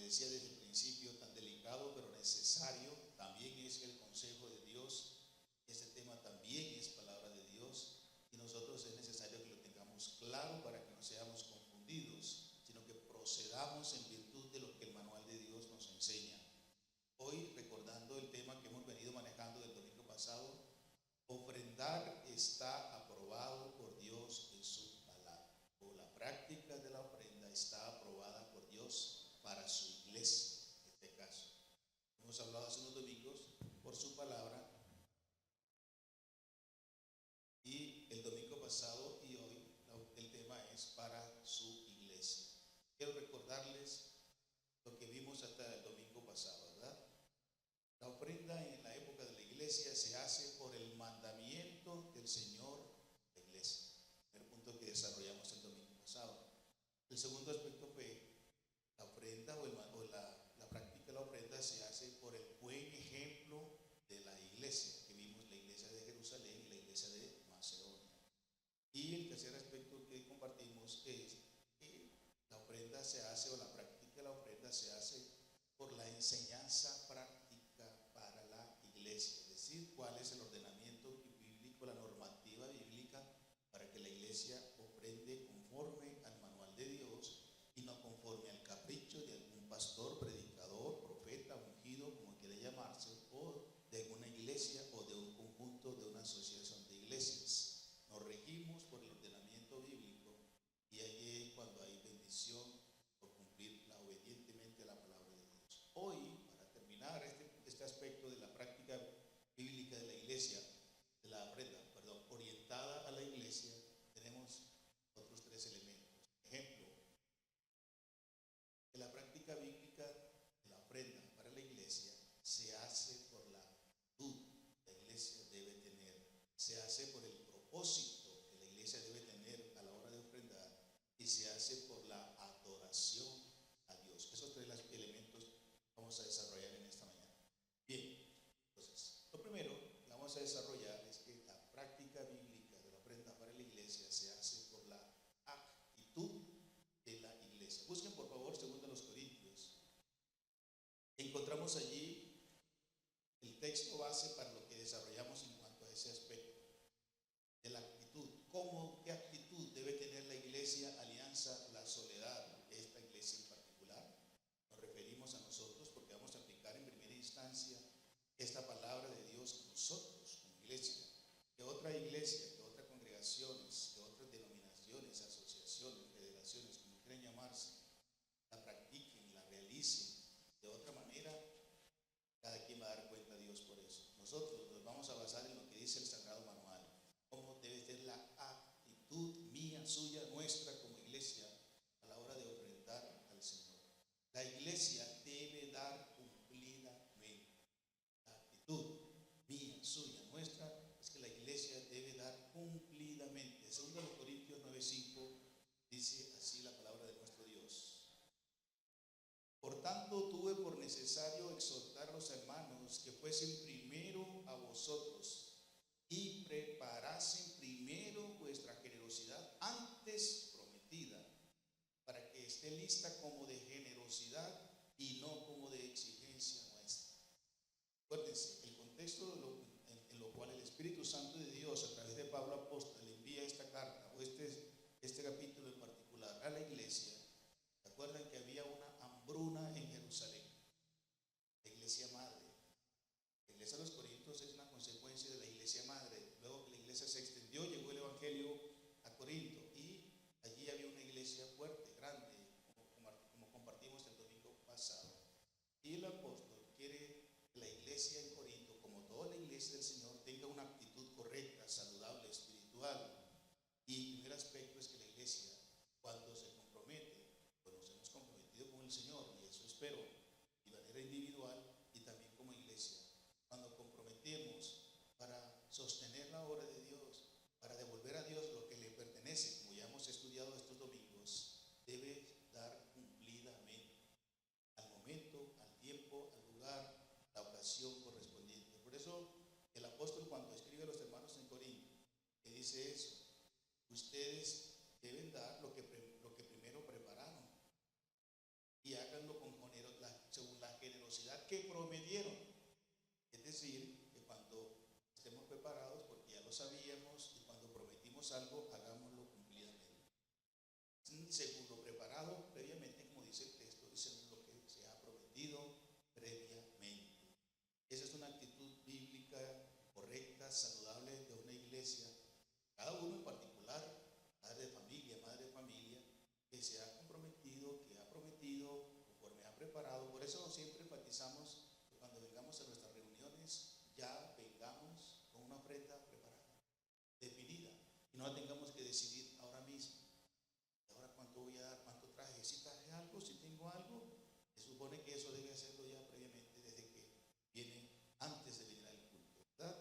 decía desde el principio, tan delicado pero necesario, también es el consejo de Dios. Este tema también es palabra de Dios y nosotros es necesario que lo tengamos claro para que no seamos confundidos, sino que procedamos en virtud de lo que el manual de Dios nos enseña. Hoy, recordando el tema que hemos venido manejando del domingo pasado, ofrendar está aprobado por Dios en su palabra, o la práctica de la ofrenda está aprobada por Dios para su iglesia, en este caso. Hemos hablado hace unos domingos por su palabra, y el domingo pasado y hoy el tema es para su iglesia. Quiero recordarles lo que vimos hasta el domingo pasado, ¿verdad? La ofrenda en la época de la iglesia se hace por el mandamiento del Señor de la iglesia. El punto que desarrollamos el domingo pasado. El segundo aspecto fue la ofrenda la práctica de la ofrenda se hace por el buen ejemplo de la iglesia, que vimos la iglesia de Jerusalén y la iglesia de Macedonia. Y el tercer aspecto que compartimos es que la ofrenda se hace, o la práctica de la ofrenda se hace por la enseñanza práctica para la iglesia, es decir, cuál es el ordenamiento bíblico, la normativa bíblica para que la iglesia ofrende conforme al manual de Dios y no conforme al capricho de algún pastor, predicador, profeta, ungido, como quiera llamarse, o de alguna iglesia o de un conjunto de una asociación de iglesias. Nos regimos por el ordenamiento bíblico y allí es cuando hay bendición por cumplir obedientemente la palabra de Dios. Hoy, para terminar este aspecto de la práctica bíblica de la iglesia, de la ofrenda, orientada a la iglesia, tenemos otros tres elementos. Ejemplo, que la práctica bíblica de la ofrenda para la iglesia se hace por la actitud que la iglesia debe tener, se hace por el propósito que la iglesia debe tener a la hora de ofrendar y se hace por la adoración a Dios. Esos tres elementos vamos a desarrollar en esta mañana. Bien, entonces, lo primero que vamos a desarrollar es que la práctica bíblica de la ofrenda para la iglesia se hace por la actitud de la iglesia. Busquen por favor 2 Corintios. Encontramos allí el texto base para lo que desarrollamos en cuanto a ese aspecto de la actitud. ¿Qué actitud debe tener la iglesia Alianza La Soledad, esta iglesia en particular? Nos referimos a nosotros porque vamos a aplicar en primera instancia esta palabra de Dios a nosotros como iglesia. Que otra iglesia, que otras congregaciones, que otras denominaciones, asociaciones, federaciones, como quieran llamarse, la practiquen, la realicen de otra manera, cada quien va a dar cuenta a Dios por eso. Nosotros nos vamos a basar en lo que dice el Sagrado Manual, cómo debe ser la actitud mía, suya, nuestra como iglesia a la hora de ofrendar al Señor. La iglesia debe dar cumplidamente. La actitud mía, suya, nuestra es que la iglesia debe dar cumplidamente. 2 Corintios 9:5 dice así la palabra de nuestro Dios. Por tanto, tuve por necesario exhortar a los hermanos que fuesen primero a vosotros y preparasen primero vuestra generosidad antes prometida, para que esté lista como de generosidad y no como de exigencia nuestra. Acuérdense, el contexto en lo cual el Espíritu Santo de Dios a través de Pablo Apóstol le envía esta carta o este capítulo en particular a la iglesia. ¿Se acuerdan que había una hambruna en Jerusalén? La iglesia madre. La iglesia de los Corintios es una consecuencia de la iglesia madre. Luego que la iglesia se extendió, llegó el evangelio a Corinto y allí había una iglesia fuerte, grande, como compartimos el domingo pasado. Y el apóstol quiere que la iglesia en Corinto, como toda la iglesia del Señor, tenga una actitud correcta, saludable, espiritual. Y el primer aspecto es que la iglesia, cuando se compromete, pues nos hemos comprometido con el Señor, y eso espero, de manera individual y también como iglesia. Cuando comprometemos para sostener la obra de Dios, para devolver a Dios lo que le pertenece, como ya hemos estudiado estos domingos, debe dar cumplidamente al momento, al tiempo, al lugar, la ocasión correspondiente. Por eso el apóstol, cuando escribe a los hermanos en Corinto, que dice eso, ustedes deben dar lo que primero prepararon y háganlo con la prometemos algo, hagámoslo cumplidamente. Segundo, preparado previamente, como dice el texto, dice lo que se ha prometido previamente. Esa es una actitud bíblica correcta, saludable de una iglesia. Cada uno en particular, padre de familia, madre de familia, que se ha comprometido, que ha prometido, conforme ha preparado. Por eso siempre enfatizamos que cuando vengamos a nuestras reuniones, ya vengamos con una ofrenda preparada, definida, y no la tengamos que decidir ahora mismo. ¿Y ahora cuánto voy a dar? ¿Cuánto traje? Si traje algo, si tengo algo, se supone que eso debe hacerlo ya previamente, desde que viene, antes de venir al culto, ¿verdad?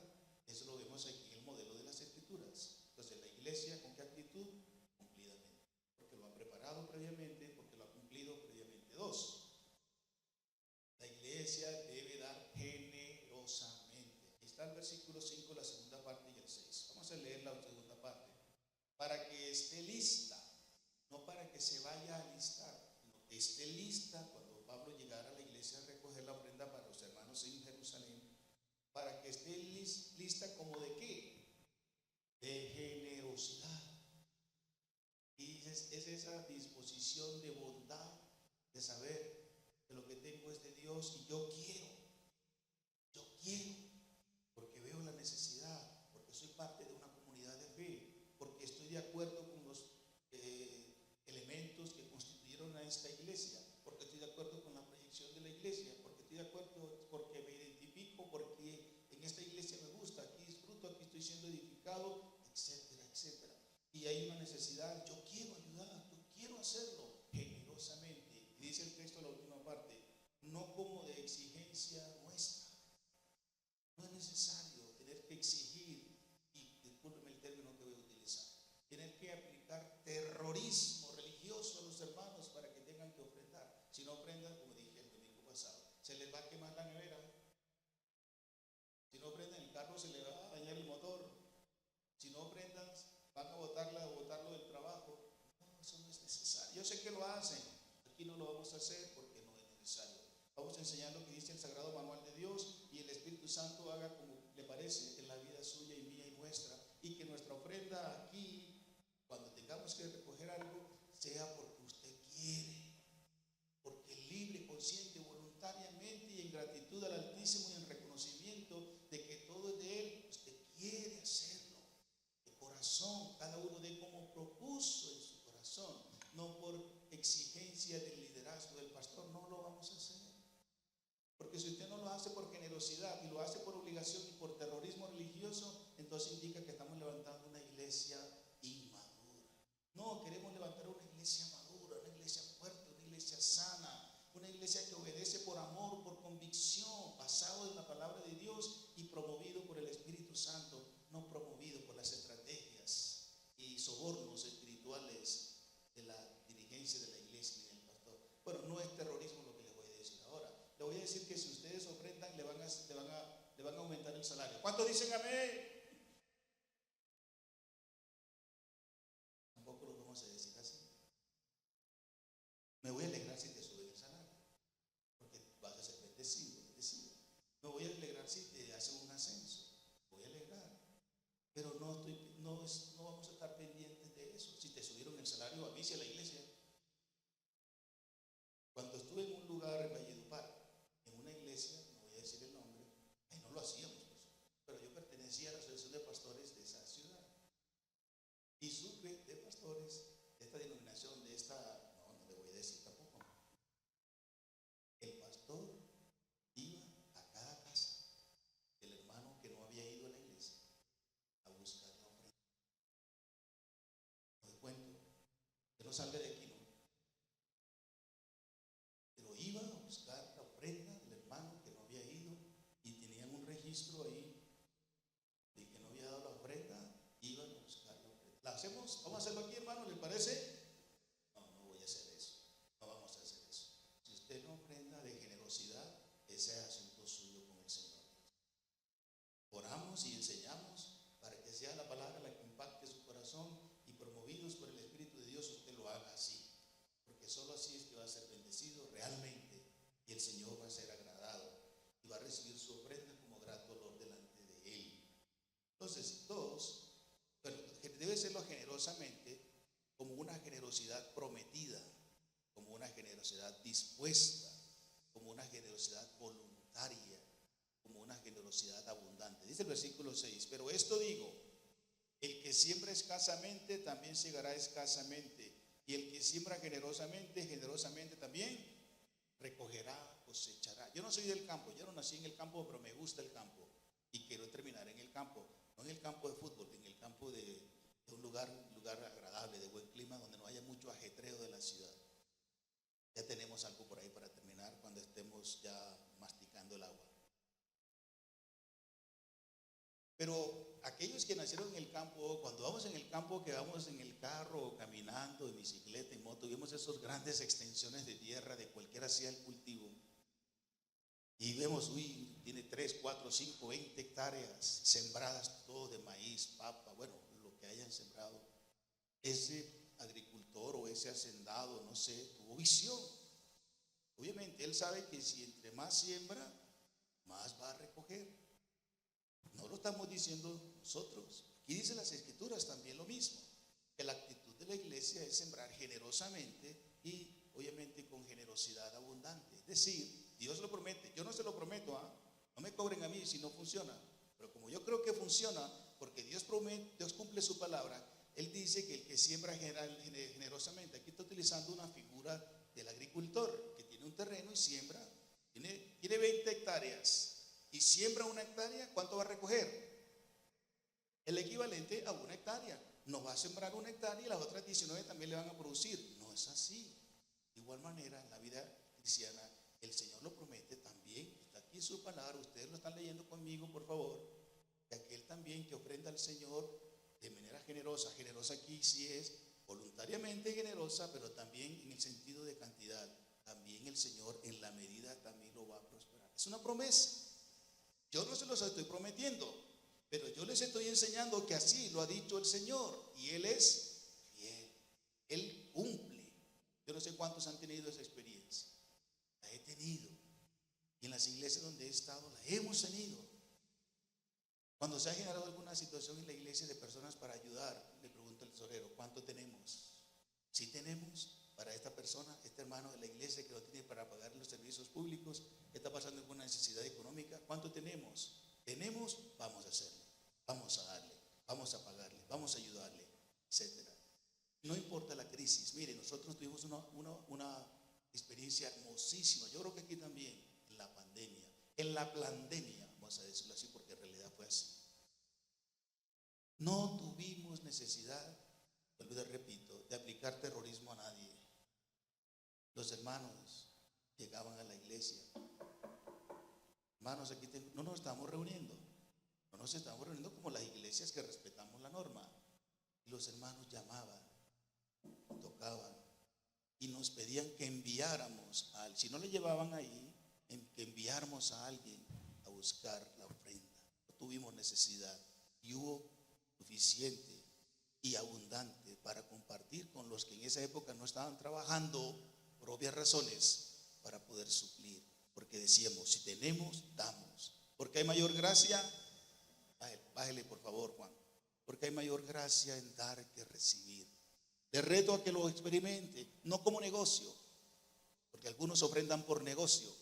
Eso lo vemos aquí en el modelo de las Escrituras. Entonces, la iglesia, ¿con qué actitud? Cumplidamente, porque lo ha preparado previamente, porque lo ha cumplido previamente. Dos, la iglesia debe dar generosamente. Aquí está el versículo 5, la segunda parte y el 6. Vamos a leer la segunda parte. Para que esté lista, no para que se vaya a alistar, sino que esté lista cuando Pablo llegara a la iglesia a recoger la ofrenda para los hermanos en Jerusalén, para que esté lista como de qué? De generosidad. Y es esa disposición de bondad, de saber que lo que tengo es de Dios y yo quiero, porque veo la necesidad, porque soy parte de una comunidad de fe, porque estoy de acuerdo con los elementos que constituyeron a esta iglesia, porque estoy de acuerdo con la proyección de la iglesia, porque estoy de acuerdo, porque me identifico, porque en esta iglesia me gusta, aquí disfruto, aquí estoy siendo edificado, etcétera, etcétera. Y hay una necesidad, yo quiero ayudar, yo quiero hacerlo generosamente. Y dice el texto, la última parte, no como de exigencia nuestra. No es necesario tener que exigir, y discúlpeme el término que voy a utilizar, tener que aplicar terrorismo religioso a los hermanos para que tengan que ofrendar. Si no ofrendan, como dije el domingo pasado, se les va a quemar la nevera. Si no ofrendan, el carro se le va a dañar el motor. Si no ofrendan, van a botarlo del trabajo. No, eso no es necesario. Yo sé que lo hacen. Aquí no lo vamos a hacer porque no es necesario. Vamos a enseñar lo que dice el Sagrado Manual de Dios y el Espíritu Santo haga como le parece en la vida suya y mía y nuestra. Y que nuestra ofrenda aquí, cuando tengamos que recoger algo, sea porque usted quiere. Porque libre, consciente, voluntariamente y en gratitud al Altísimo y en reconocimiento de que todo es de Él, usted quiere hacerlo. De corazón, cada uno de como propuso en su corazón, no por exigencia del liderazgo del pastor, no lo vamos a hacer. Porque si usted no lo hace por generosidad y lo hace por obligación y por terrorismo religioso, entonces indica que estamos levantando una iglesia inmadura. No, queremos levantar una iglesia madura, una iglesia fuerte, una iglesia sana, una iglesia que obedece por amor, por convicción, basado en la palabra de Dios y promovido por el Espíritu Santo, no promovido por las estrategias y sobornos espirituales de la dirigencia de la iglesia y del pastor. Bueno, no es terrorismo lo que les voy a decir ahora. Le voy a decir que si ustedes ofrendan, le van a aumentar el salario. ¿Cuántos dicen amén? Tampoco lo vamos a decir así. Me voy a alegrar si te suben el salario, porque vas a ser bendecido, bendecido. Me voy a alegrar si te hacen un ascenso. Voy a alegrar. Pero no vamos a estar pendientes de eso. Si te subieron el salario, avise a la iglesia. Cuando estuve en un lugar en Valledupar, en una iglesia, no voy a decir el nombre, ahí no lo hacíamos, pues, pero yo pertenecía a la asociación de pastores de esa ciudad. Y supe de pastores de esta denominación, no le voy a decir tampoco. El pastor iba a cada casa del hermano que no había ido a la iglesia a buscar la ofrenda. No te cuento, que no salga de aquí, ¿no? Pero iba a buscar la ofrenda del hermano que no había ido y tenían un registro ahí de que no había dado la ofrenda, iban a buscar la ofrenda. ¿La hacemos? ¿Vamos a hacerlo aquí, hermano? ¿Les parece? No voy a hacer eso. No vamos a hacer eso. Si usted no ofrenda de generosidad, ese es asunto suyo con el Señor. Oramos y enseñamos para que sea la palabra la que impacte su corazón y promovidos por el Espíritu de Dios usted lo haga así. Porque solo así es que va a ser bendecido realmente y el Señor va a ser agradado y va a recibir su ofrenda como grato olor de generosamente como una generosidad prometida, como una generosidad dispuesta, como una generosidad voluntaria, como una generosidad abundante. Dice el versículo 6, pero esto digo, el que siembra escasamente también segará escasamente, y el que siembra generosamente, generosamente también recogerá, cosechará. Yo no soy del campo, yo no nací en el campo, pero me gusta el campo y quiero terminar en el campo, no en el campo de fútbol, en el campo de un lugar agradable, de buen clima, donde no haya mucho ajetreo de la ciudad. Ya tenemos algo por ahí para terminar cuando estemos ya masticando el agua. Pero aquellos que nacieron en el campo, cuando vamos en el campo, que vamos en el carro, caminando, en bicicleta, en moto, vemos esas grandes extensiones de tierra de cualquiera sea el cultivo. Y vemos, tiene 3, 4, 5, 20 hectáreas sembradas, todo de maíz, papa, bueno, lo que hayan sembrado. Ese agricultor o ese hacendado, no sé, tuvo visión. Obviamente, él sabe que si entre más siembra, más va a recoger. No lo estamos diciendo nosotros. Aquí dice las Escrituras también lo mismo, que la actitud de la iglesia es sembrar generosamente y obviamente con generosidad abundante. Es decir, Dios lo promete, yo no se lo prometo, no me cobren a mí si no funciona, pero como yo creo que funciona, porque Dios promete, Dios cumple su palabra, Él dice que el que siembra generosamente, aquí está utilizando una figura del agricultor que tiene un terreno y siembra, tiene 20 hectáreas. Y siembra 1 hectárea, ¿cuánto va a recoger? El equivalente a 1 hectárea. No va a sembrar 1 hectárea y las otras 19 también le van a producir. No es así. De igual manera, en la vida cristiana, el Señor lo promete también. Está aquí en su palabra, ustedes lo están leyendo conmigo, por favor. Que aquel también que ofrenda al Señor de manera generosa. Generosa aquí sí es voluntariamente generosa, pero también en el sentido de cantidad. También el Señor en la medida también lo va a prosperar. Es una promesa. Yo no se los estoy prometiendo, pero yo les estoy enseñando que así lo ha dicho el Señor y Él es fiel, Él cumple. Yo no sé cuántos han tenido esa experiencia, la he tenido, y en las iglesias donde he estado la hemos tenido. Cuando se ha generado alguna situación en la iglesia de personas para ayudar, le pregunto al tesorero, ¿cuánto tenemos? Si tenemos para esta persona, este hermano de la iglesia que no tiene para pagar los servicios públicos, está pasando alguna necesidad económica, ¿cuánto tenemos? Tenemos, vamos a hacerle, vamos a darle, vamos a pagarle, vamos a ayudarle, etcétera. No importa la crisis. Mire, nosotros tuvimos una experiencia hermosísima, yo creo que aquí también, en la pandemia, vamos a decirlo así porque en realidad fue así. No tuvimos necesidad, vuelvo y repito, de aplicar terrorismo a nadie. Los hermanos llegaban a la iglesia. Hermanos, aquí no nos estamos reuniendo. No nos estamos reuniendo como las iglesias que respetamos la norma. Y los hermanos llamaban, tocaban y nos pedían que enviáramos a alguien. Si no le llevaban ahí, que enviáramos a alguien a buscar la ofrenda. No tuvimos necesidad y hubo suficiente y abundante para compartir con los que en esa época no estaban trabajando por obvias razones para poder suplir, porque decíamos, si tenemos, damos, porque hay mayor gracia, bájele por favor Juan, porque hay mayor gracia en dar que recibir. Le reto a que lo experimente, no como negocio, porque algunos ofrendan por negocio,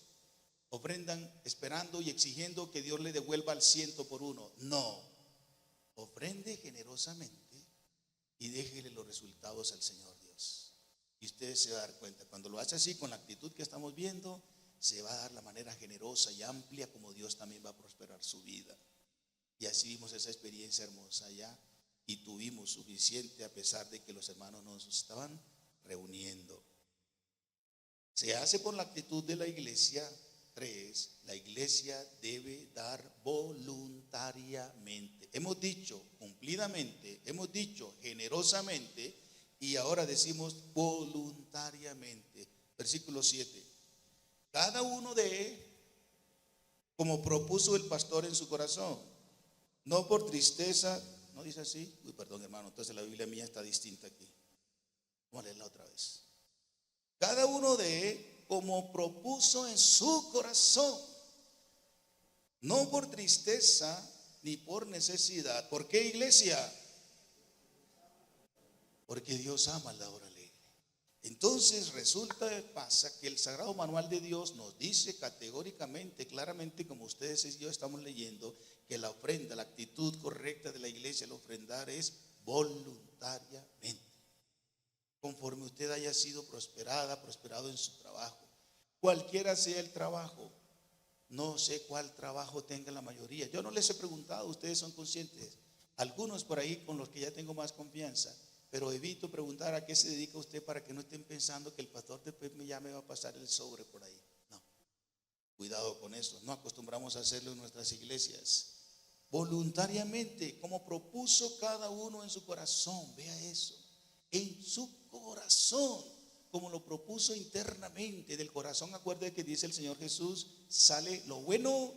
ofrendan esperando y exigiendo que Dios le devuelva al 100 por uno. No, ofrende generosamente y déjele los resultados al Señor Dios. Y ustedes se van a dar cuenta, cuando lo hace así con la actitud que estamos viendo, se va a dar la manera generosa y amplia como Dios también va a prosperar su vida. Y así vimos esa experiencia hermosa allá y tuvimos suficiente a pesar de que los hermanos nos estaban reuniendo. Se hace por la actitud de la iglesia. 3, la iglesia debe dar voluntariamente. Hemos dicho cumplidamente, hemos dicho generosamente y ahora decimos voluntariamente. Versículo 7. Cada uno dé como propuso el pastor en su corazón, no por tristeza. ¿No dice así? Perdón hermano, entonces la Biblia mía está distinta aquí. Vamos a leerla otra vez. Cada uno dé como propuso en su corazón, no por tristeza ni por necesidad. ¿Por qué, iglesia? porque Dios ama el dador alegre. Entonces pasa que el Sagrado Manual de Dios nos dice categóricamente, claramente, como ustedes y yo estamos leyendo, que la ofrenda, la actitud correcta de la iglesia al ofrendar es voluntariamente, conforme usted haya sido prosperado en su trabajo, cualquiera sea el trabajo. No sé cuál trabajo tenga la mayoría. Yo no les he preguntado, ustedes son conscientes. Algunos por ahí con los que ya tengo más confianza, pero evito preguntar a qué se dedica usted para que no estén pensando que el pastor después ya me va a pasar el sobre por ahí. No, cuidado con eso. No acostumbramos a hacerlo en nuestras iglesias. Voluntariamente, como propuso cada uno en su corazón. Vea eso, en su corazón, como lo propuso internamente. Del corazón, acuerde que dice el Señor Jesús, sale lo bueno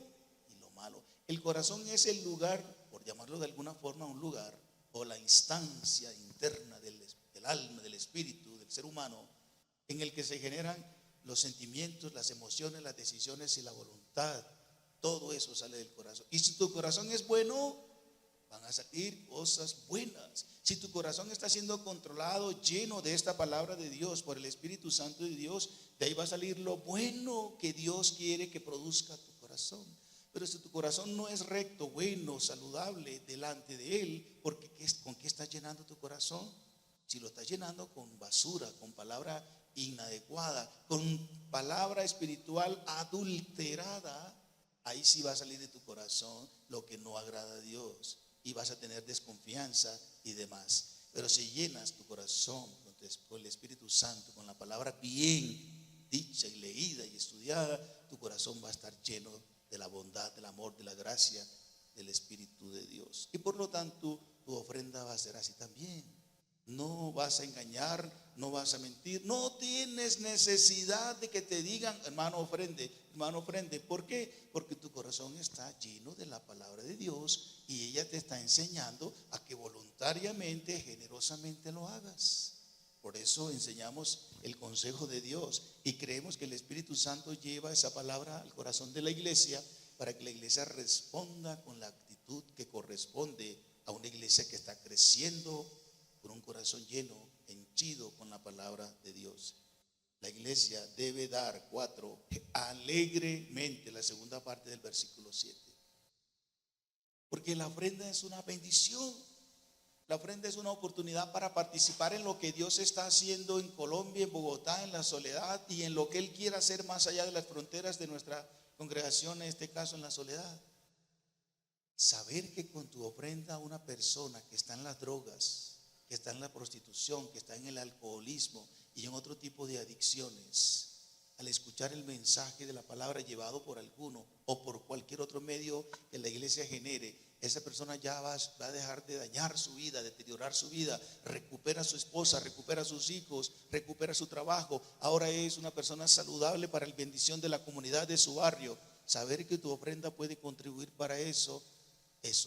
y lo malo. El corazón es el lugar, por llamarlo de alguna forma, un lugar o la instancia interna del alma, del espíritu, del ser humano, en el que se generan los sentimientos, las emociones, las decisiones y la voluntad. Todo eso sale del corazón. Y si tu corazón es bueno, van a salir cosas buenas. Si tu corazón está siendo controlado, lleno de esta palabra de Dios por el Espíritu Santo de Dios, de ahí va a salir lo bueno que Dios quiere que produzca tu corazón. Pero si tu corazón no es recto, bueno, saludable delante de Él, porque ¿con qué estás llenando tu corazón? Si lo estás llenando con basura, con palabra inadecuada, con palabra espiritual adulterada, ahí sí va a salir de tu corazón lo que no agrada a Dios y vas a tener desconfianza y demás. Pero si llenas tu corazón con el Espíritu Santo, con la palabra bien dicha y leída y estudiada, tu corazón va a estar lleno de la bondad, del amor, de la gracia del Espíritu de Dios. Y por lo tanto, tu ofrenda va a ser así también. No vas a engañar, no vas a mentir, no tienes necesidad de que te digan, hermano ofrende, hermano ofrende. ¿Por qué? Porque tu corazón está lleno de la palabra de Dios y ella te está enseñando a que voluntariamente, generosamente lo hagas. Por eso enseñamos el consejo de Dios y creemos que el Espíritu Santo lleva esa palabra al corazón de la iglesia para que la iglesia responda con la actitud que corresponde a una iglesia que está creciendo con un corazón lleno, henchido con la palabra de Dios. La iglesia debe dar, 4, alegremente, la segunda parte del versículo 7. Porque la ofrenda es una bendición. La ofrenda es una oportunidad para participar en lo que Dios está haciendo en Colombia, en Bogotá, en la Soledad y en lo que Él quiera hacer más allá de las fronteras de nuestra congregación, en este caso en la Soledad. Saber que con tu ofrenda una persona que está en las drogas, que está en la prostitución, que está en el alcoholismo y en otro tipo de adicciones, al escuchar el mensaje de la palabra llevado por alguno o por cualquier otro medio que la iglesia genere, esa persona ya va a dejar de dañar su vida, deteriorar su vida, recupera a su esposa, recupera a sus hijos, recupera su trabajo. Ahora es una persona saludable para la bendición de la comunidad de su barrio. Saber que tu ofrenda puede contribuir para eso es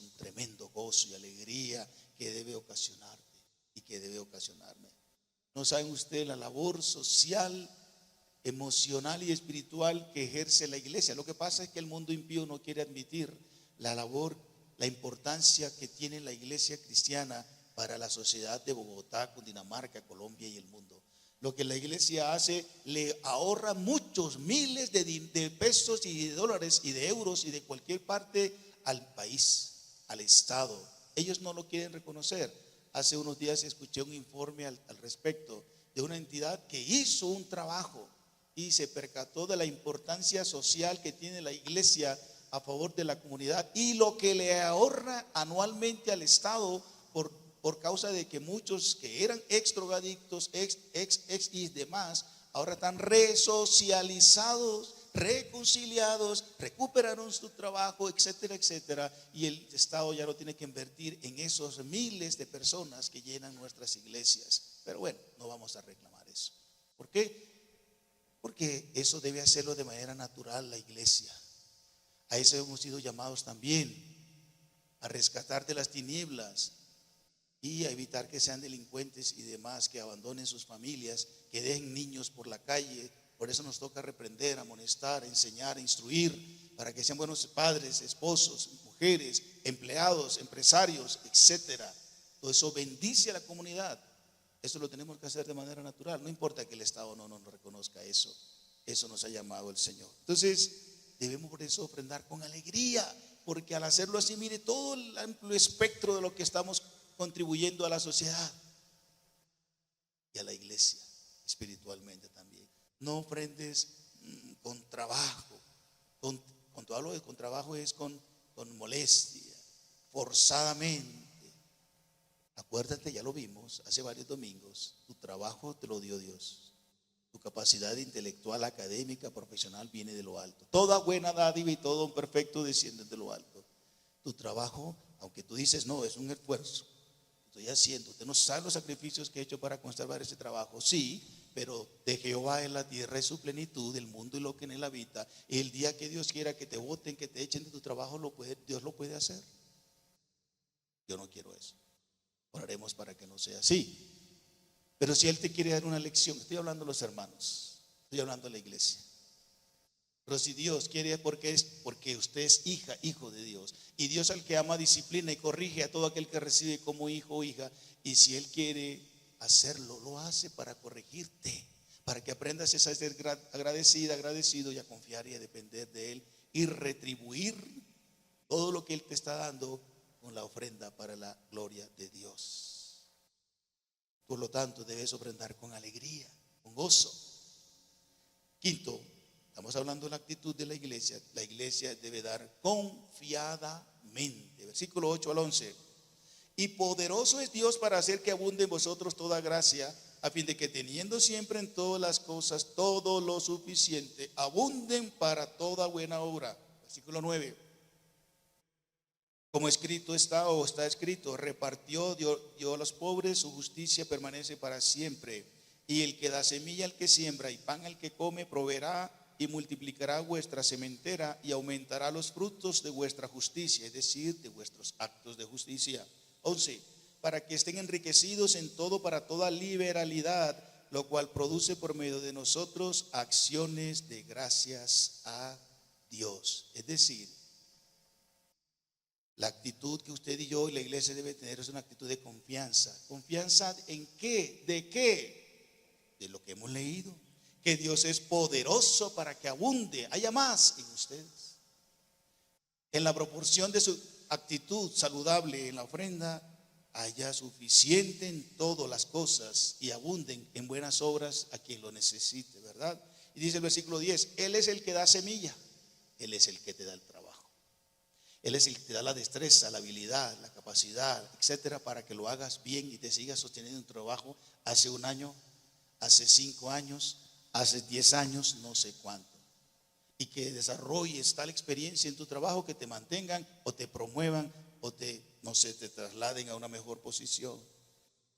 un tremendo gozo y alegría que debe ocasionarte y que debe ocasionarme. ¿No saben ustedes la labor social, emocional y espiritual que ejerce la iglesia? Lo que pasa es que el mundo impío no quiere admitir la labor, la importancia que tiene la iglesia cristiana para la sociedad de Bogotá, Cundinamarca, Colombia y el mundo. Lo que la iglesia hace le ahorra muchos miles de pesos y de dólares y de euros y de cualquier parte al país, al Estado. Ellos no lo quieren reconocer. Hace unos días escuché un informe al respecto de una entidad que hizo un trabajo y se percató de la importancia social que tiene la iglesia a favor de la comunidad y lo que le ahorra anualmente al Estado por causa de que muchos que eran ex drogadictos, ex y demás, ahora están resocializados, reconciliados, recuperaron su trabajo, etcétera, etcétera, y el Estado ya no tiene que invertir en esos miles de personas que llenan nuestras iglesias. Pero bueno, no vamos a reclamar eso. ¿Por qué? Porque eso debe hacerlo de manera natural la iglesia. A eso hemos sido llamados también, a rescatar de las tinieblas y a evitar que sean delincuentes y demás, que abandonen sus familias, que dejen niños por la calle. Por eso nos toca reprender, amonestar, enseñar, instruir, para que sean buenos padres, esposos, mujeres, empleados, empresarios, etcétera. todo eso bendice a la comunidad. Eso lo tenemos que hacer de manera natural. No importa que el Estado no nos reconozca eso. Eso nos ha llamado el Señor. Entonces, debemos por eso ofrendar con alegría, porque al hacerlo así, mire todo el amplio espectro de lo que estamos contribuyendo a la sociedad y a la iglesia espiritualmente también. No ofrendes con trabajo. Cuando hablo de con trabajo es con molestia, forzadamente. Acuérdate, ya lo vimos hace varios domingos, tu trabajo te lo dio Dios. Tu capacidad intelectual, académica, profesional viene de lo alto. Toda buena dádiva y todo un perfecto desciende de lo alto. Tu trabajo, aunque tú dices, no, es un esfuerzo, estoy haciendo. Usted no sabe los sacrificios que he hecho para conservar ese trabajo. Sí, pero de Jehová es la tierra y su plenitud, el mundo y lo que en él habita. Y el día que Dios quiera que te voten, que te echen de tu trabajo, Dios lo puede hacer. Yo no quiero eso. Oraremos para que no sea así. Pero si Él te quiere dar una lección, estoy hablando a los hermanos, estoy hablando a la iglesia. Pero si Dios quiere, porque usted es hija, hijo de Dios. Y Dios al que ama disciplina y corrige a todo aquel que recibe como hijo o hija. Y si Él quiere hacerlo, lo hace para corregirte, para que aprendas a ser agradecida, agradecido y a confiar y a depender de Él y retribuir todo lo que Él te está dando con la ofrenda para la gloria de Dios. Por lo tanto, debes ofrendar con alegría, con gozo. Quinto, estamos hablando de la actitud de la iglesia. La iglesia debe dar confiadamente. Versículo 8 al 11. Y poderoso es Dios para hacer que abunde en vosotros toda gracia, a fin de que teniendo siempre en todas las cosas todo lo suficiente, abunden para toda buena obra. Versículo 9. Como escrito está o está escrito, repartió, dio a los pobres, su justicia permanece para siempre. Y el que da semilla al que siembra y pan al que come, proveerá y multiplicará vuestra sementera y aumentará los frutos de vuestra justicia, es decir, de vuestros actos de justicia. 11. Para que estén enriquecidos en todo para toda liberalidad, lo cual produce por medio de nosotros acciones de gracias a Dios. Es decir, la actitud que usted y yo y la iglesia debe tener es una actitud de confianza. ¿Confianza en qué? ¿De qué? De lo que hemos leído. Que Dios es poderoso para que abunde, haya más en ustedes. En la proporción de su actitud saludable en la ofrenda, haya suficiente en todas las cosas y abunden en buenas obras a quien lo necesite, ¿verdad? Y dice el versículo 10, Él es el que da semilla, Él es el que te da el trabajo. Él es el que te da la destreza, la habilidad, la capacidad, etcétera, para que lo hagas bien y te sigas sosteniendo en tu trabajo hace un año, hace 5 años, hace 10 años, no sé cuánto. Y que desarrolles tal experiencia en tu trabajo que te mantengan o te promuevan o te trasladen a una mejor posición.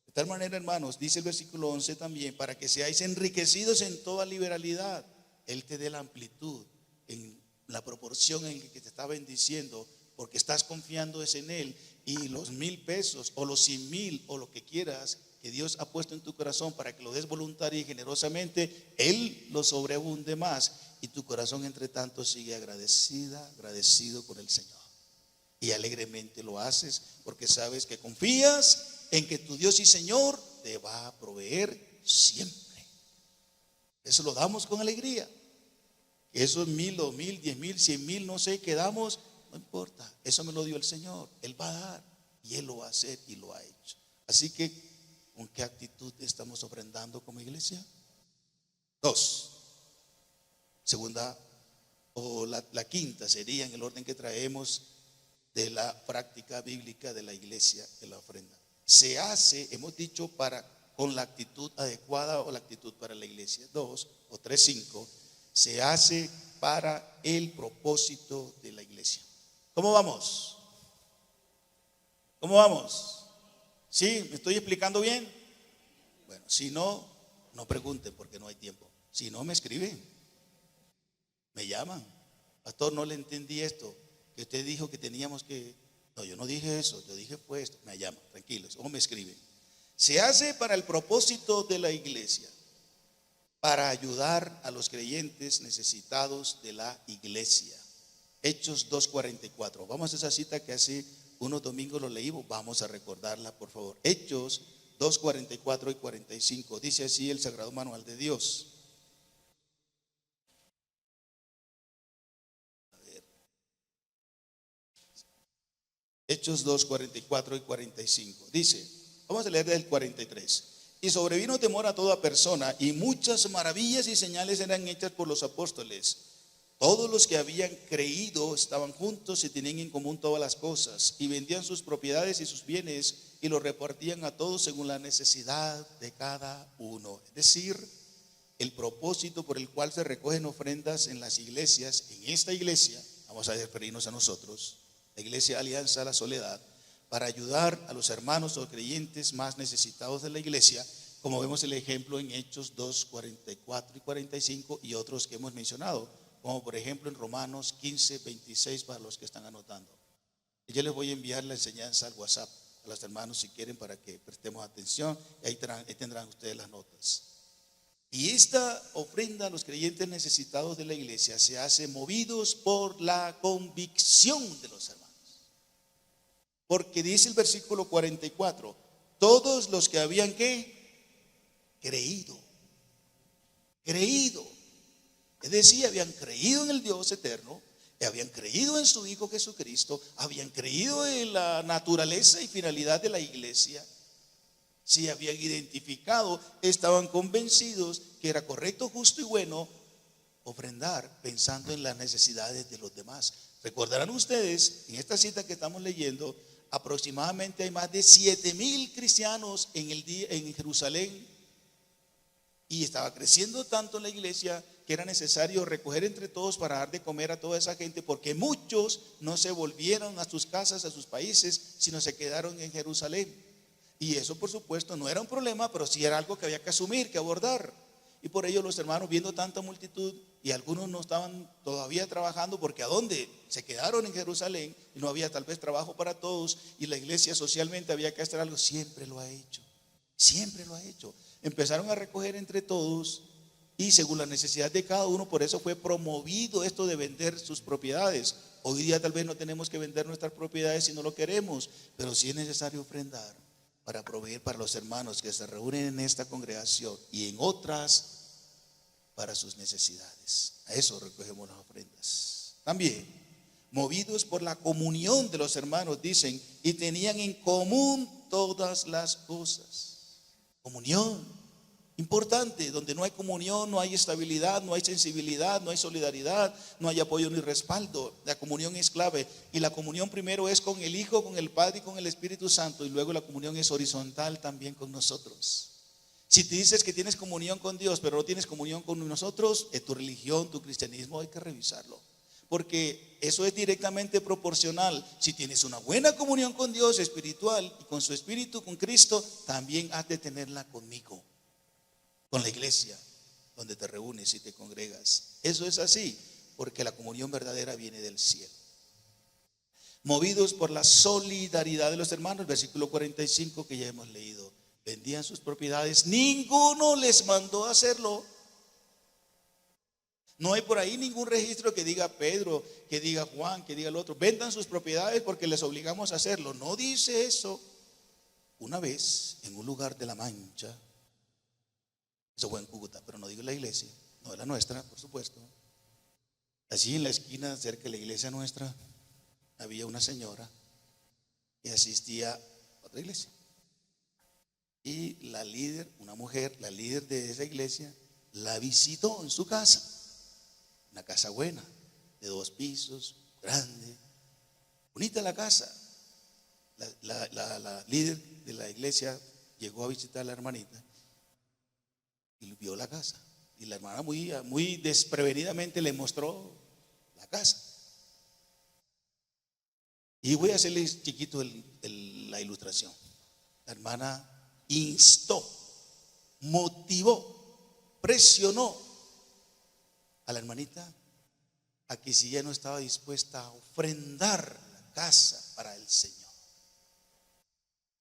De tal manera, hermanos, dice el versículo 11 también, para que seáis enriquecidos en toda liberalidad. Él te dé la amplitud en la proporción en que te está bendiciendo, porque estás confiando es en Él. Y los 1,000 pesos o los 100,000 o lo que quieras que Dios ha puesto en tu corazón para que lo des voluntaria y generosamente, Él lo sobreabunde más y tu corazón entre tanto sigue agradecido con el Señor. Y alegremente lo haces porque sabes que confías en que tu Dios y Señor te va a proveer siempre. Eso lo damos con alegría. Esos 1,000, 2,000, 10,000, 100,000, no sé, quedamos, no importa, eso me lo dio el Señor, Él va a dar y Él lo va a hacer y lo ha hecho. Así que, ¿con qué actitud estamos ofrendando como iglesia? 2. Segunda, o la quinta sería en el orden que traemos de la práctica bíblica de la iglesia de la ofrenda. Se hace, hemos dicho, con la actitud adecuada o la actitud para la iglesia. 2 o 3, 5. Se hace para el propósito de la iglesia. ¿Cómo vamos? ¿Cómo vamos? ¿Sí? ¿Me estoy explicando bien? Bueno, si no, no pregunten porque no hay tiempo. Si no, me escriben, me llaman. Pastor, no le entendí esto, que usted dijo que teníamos que... No, yo no dije eso, yo dije pues esto. Me llaman, tranquilos, o me escriben. Se hace para el propósito de la iglesia, para ayudar a los creyentes necesitados de la iglesia. Hechos 2:44. Vamos a esa cita que hace unos domingos lo leímos, vamos a recordarla, por favor. Hechos 2, 44 y 45. Dice así el Sagrado Manual de Dios. A ver. Hechos 2, 44 y 45. Dice, vamos a leer del 43. Y sobrevino temor a toda persona, y muchas maravillas y señales eran hechas por los apóstoles. Todos los que habían creído estaban juntos y tenían en común todas las cosas, y vendían sus propiedades y sus bienes y los repartían a todos según la necesidad de cada uno. Es decir, el propósito por el cual se recogen ofrendas en las iglesias, en esta iglesia, vamos a referirnos a nosotros, la Iglesia Alianza de la Soledad, para ayudar a los hermanos o creyentes más necesitados de la iglesia, como vemos el ejemplo en Hechos 2, 44 y 45 y otros que hemos mencionado, como por ejemplo en Romanos 15, 26 para los que están anotando. Y yo les voy a enviar la enseñanza al WhatsApp a los hermanos si quieren, para que prestemos atención, y ahí tendrán ustedes las notas. Y esta ofrenda a los creyentes necesitados de la iglesia se hace movidos por la convicción de los hermanos. Porque dice el versículo 44, todos los que habían creído. Es decir, habían creído en el Dios eterno, habían creído en su Hijo Jesucristo, habían creído en la naturaleza y finalidad de la iglesia. Si habían identificado, estaban convencidos que era correcto, justo y bueno ofrendar pensando en las necesidades de los demás. Recordarán ustedes, en esta cita que estamos leyendo, aproximadamente hay más de 7,000 cristianos en Jerusalén, y estaba creciendo tanto la iglesia que era necesario recoger entre todos para dar de comer a toda esa gente, porque muchos no se volvieron a sus casas, a sus países, sino se quedaron en Jerusalén. Y eso, por supuesto, no era un problema, pero sí era algo que había que asumir, que abordar. Y por ello los hermanos, viendo tanta multitud, y algunos no estaban todavía trabajando, porque ¿a dónde? Se quedaron en Jerusalén y no había tal vez trabajo para todos, y la iglesia socialmente había que hacer algo. Siempre lo ha hecho. Empezaron a recoger entre todos y según la necesidad de cada uno. Por eso fue promovido esto de vender sus propiedades. Hoy día tal vez no tenemos que vender nuestras propiedades si no lo queremos, pero sí es necesario ofrendar para proveer para los hermanos que se reúnen en esta congregación y en otras para sus necesidades. A eso recogemos las ofrendas. También, movidos por la comunión de los hermanos, dicen, y tenían en común todas las cosas. Comunión, importante. Donde no hay comunión, no hay estabilidad, no hay sensibilidad, no hay solidaridad, no hay apoyo ni respaldo. La comunión es clave, y la comunión primero es con el Hijo, con el Padre y con el Espíritu Santo, y luego la comunión es horizontal también con nosotros. Si te dices que tienes comunión con Dios, pero no tienes comunión con nosotros, tu religión, tu cristianismo, hay que revisarlo, porque eso es directamente proporcional. Si tienes una buena comunión con Dios espiritual y con su Espíritu, con Cristo, también has de tenerla conmigo, con la iglesia donde te reúnes y te congregas. Eso es así, porque la comunión verdadera viene del cielo. Movidos por la solidaridad de los hermanos, versículo 45 que ya hemos leído, vendían sus propiedades, ninguno les mandó a hacerlo. No hay por ahí ningún registro que diga Pedro, que diga Juan, que diga el otro, vendan sus propiedades porque les obligamos a hacerlo. No dice eso. Una vez en un lugar de La Mancha, eso fue en Cúcuta, pero no digo la iglesia, no es la nuestra, por supuesto. Allí en la esquina, cerca de la iglesia nuestra, había una señora que asistía a otra iglesia. Y la líder, una mujer, la líder de esa iglesia, la visitó en su casa. Una casa buena, de 2 pisos, grande, bonita la casa. La líder de la iglesia llegó a visitar a la hermanita y vio la casa. Y la hermana muy desprevenidamente le mostró la casa. Y voy a hacerles chiquito la ilustración. La hermana instó, motivó, presionó a la hermanita a que si ella no estaba dispuesta a ofrendar la casa para el Señor.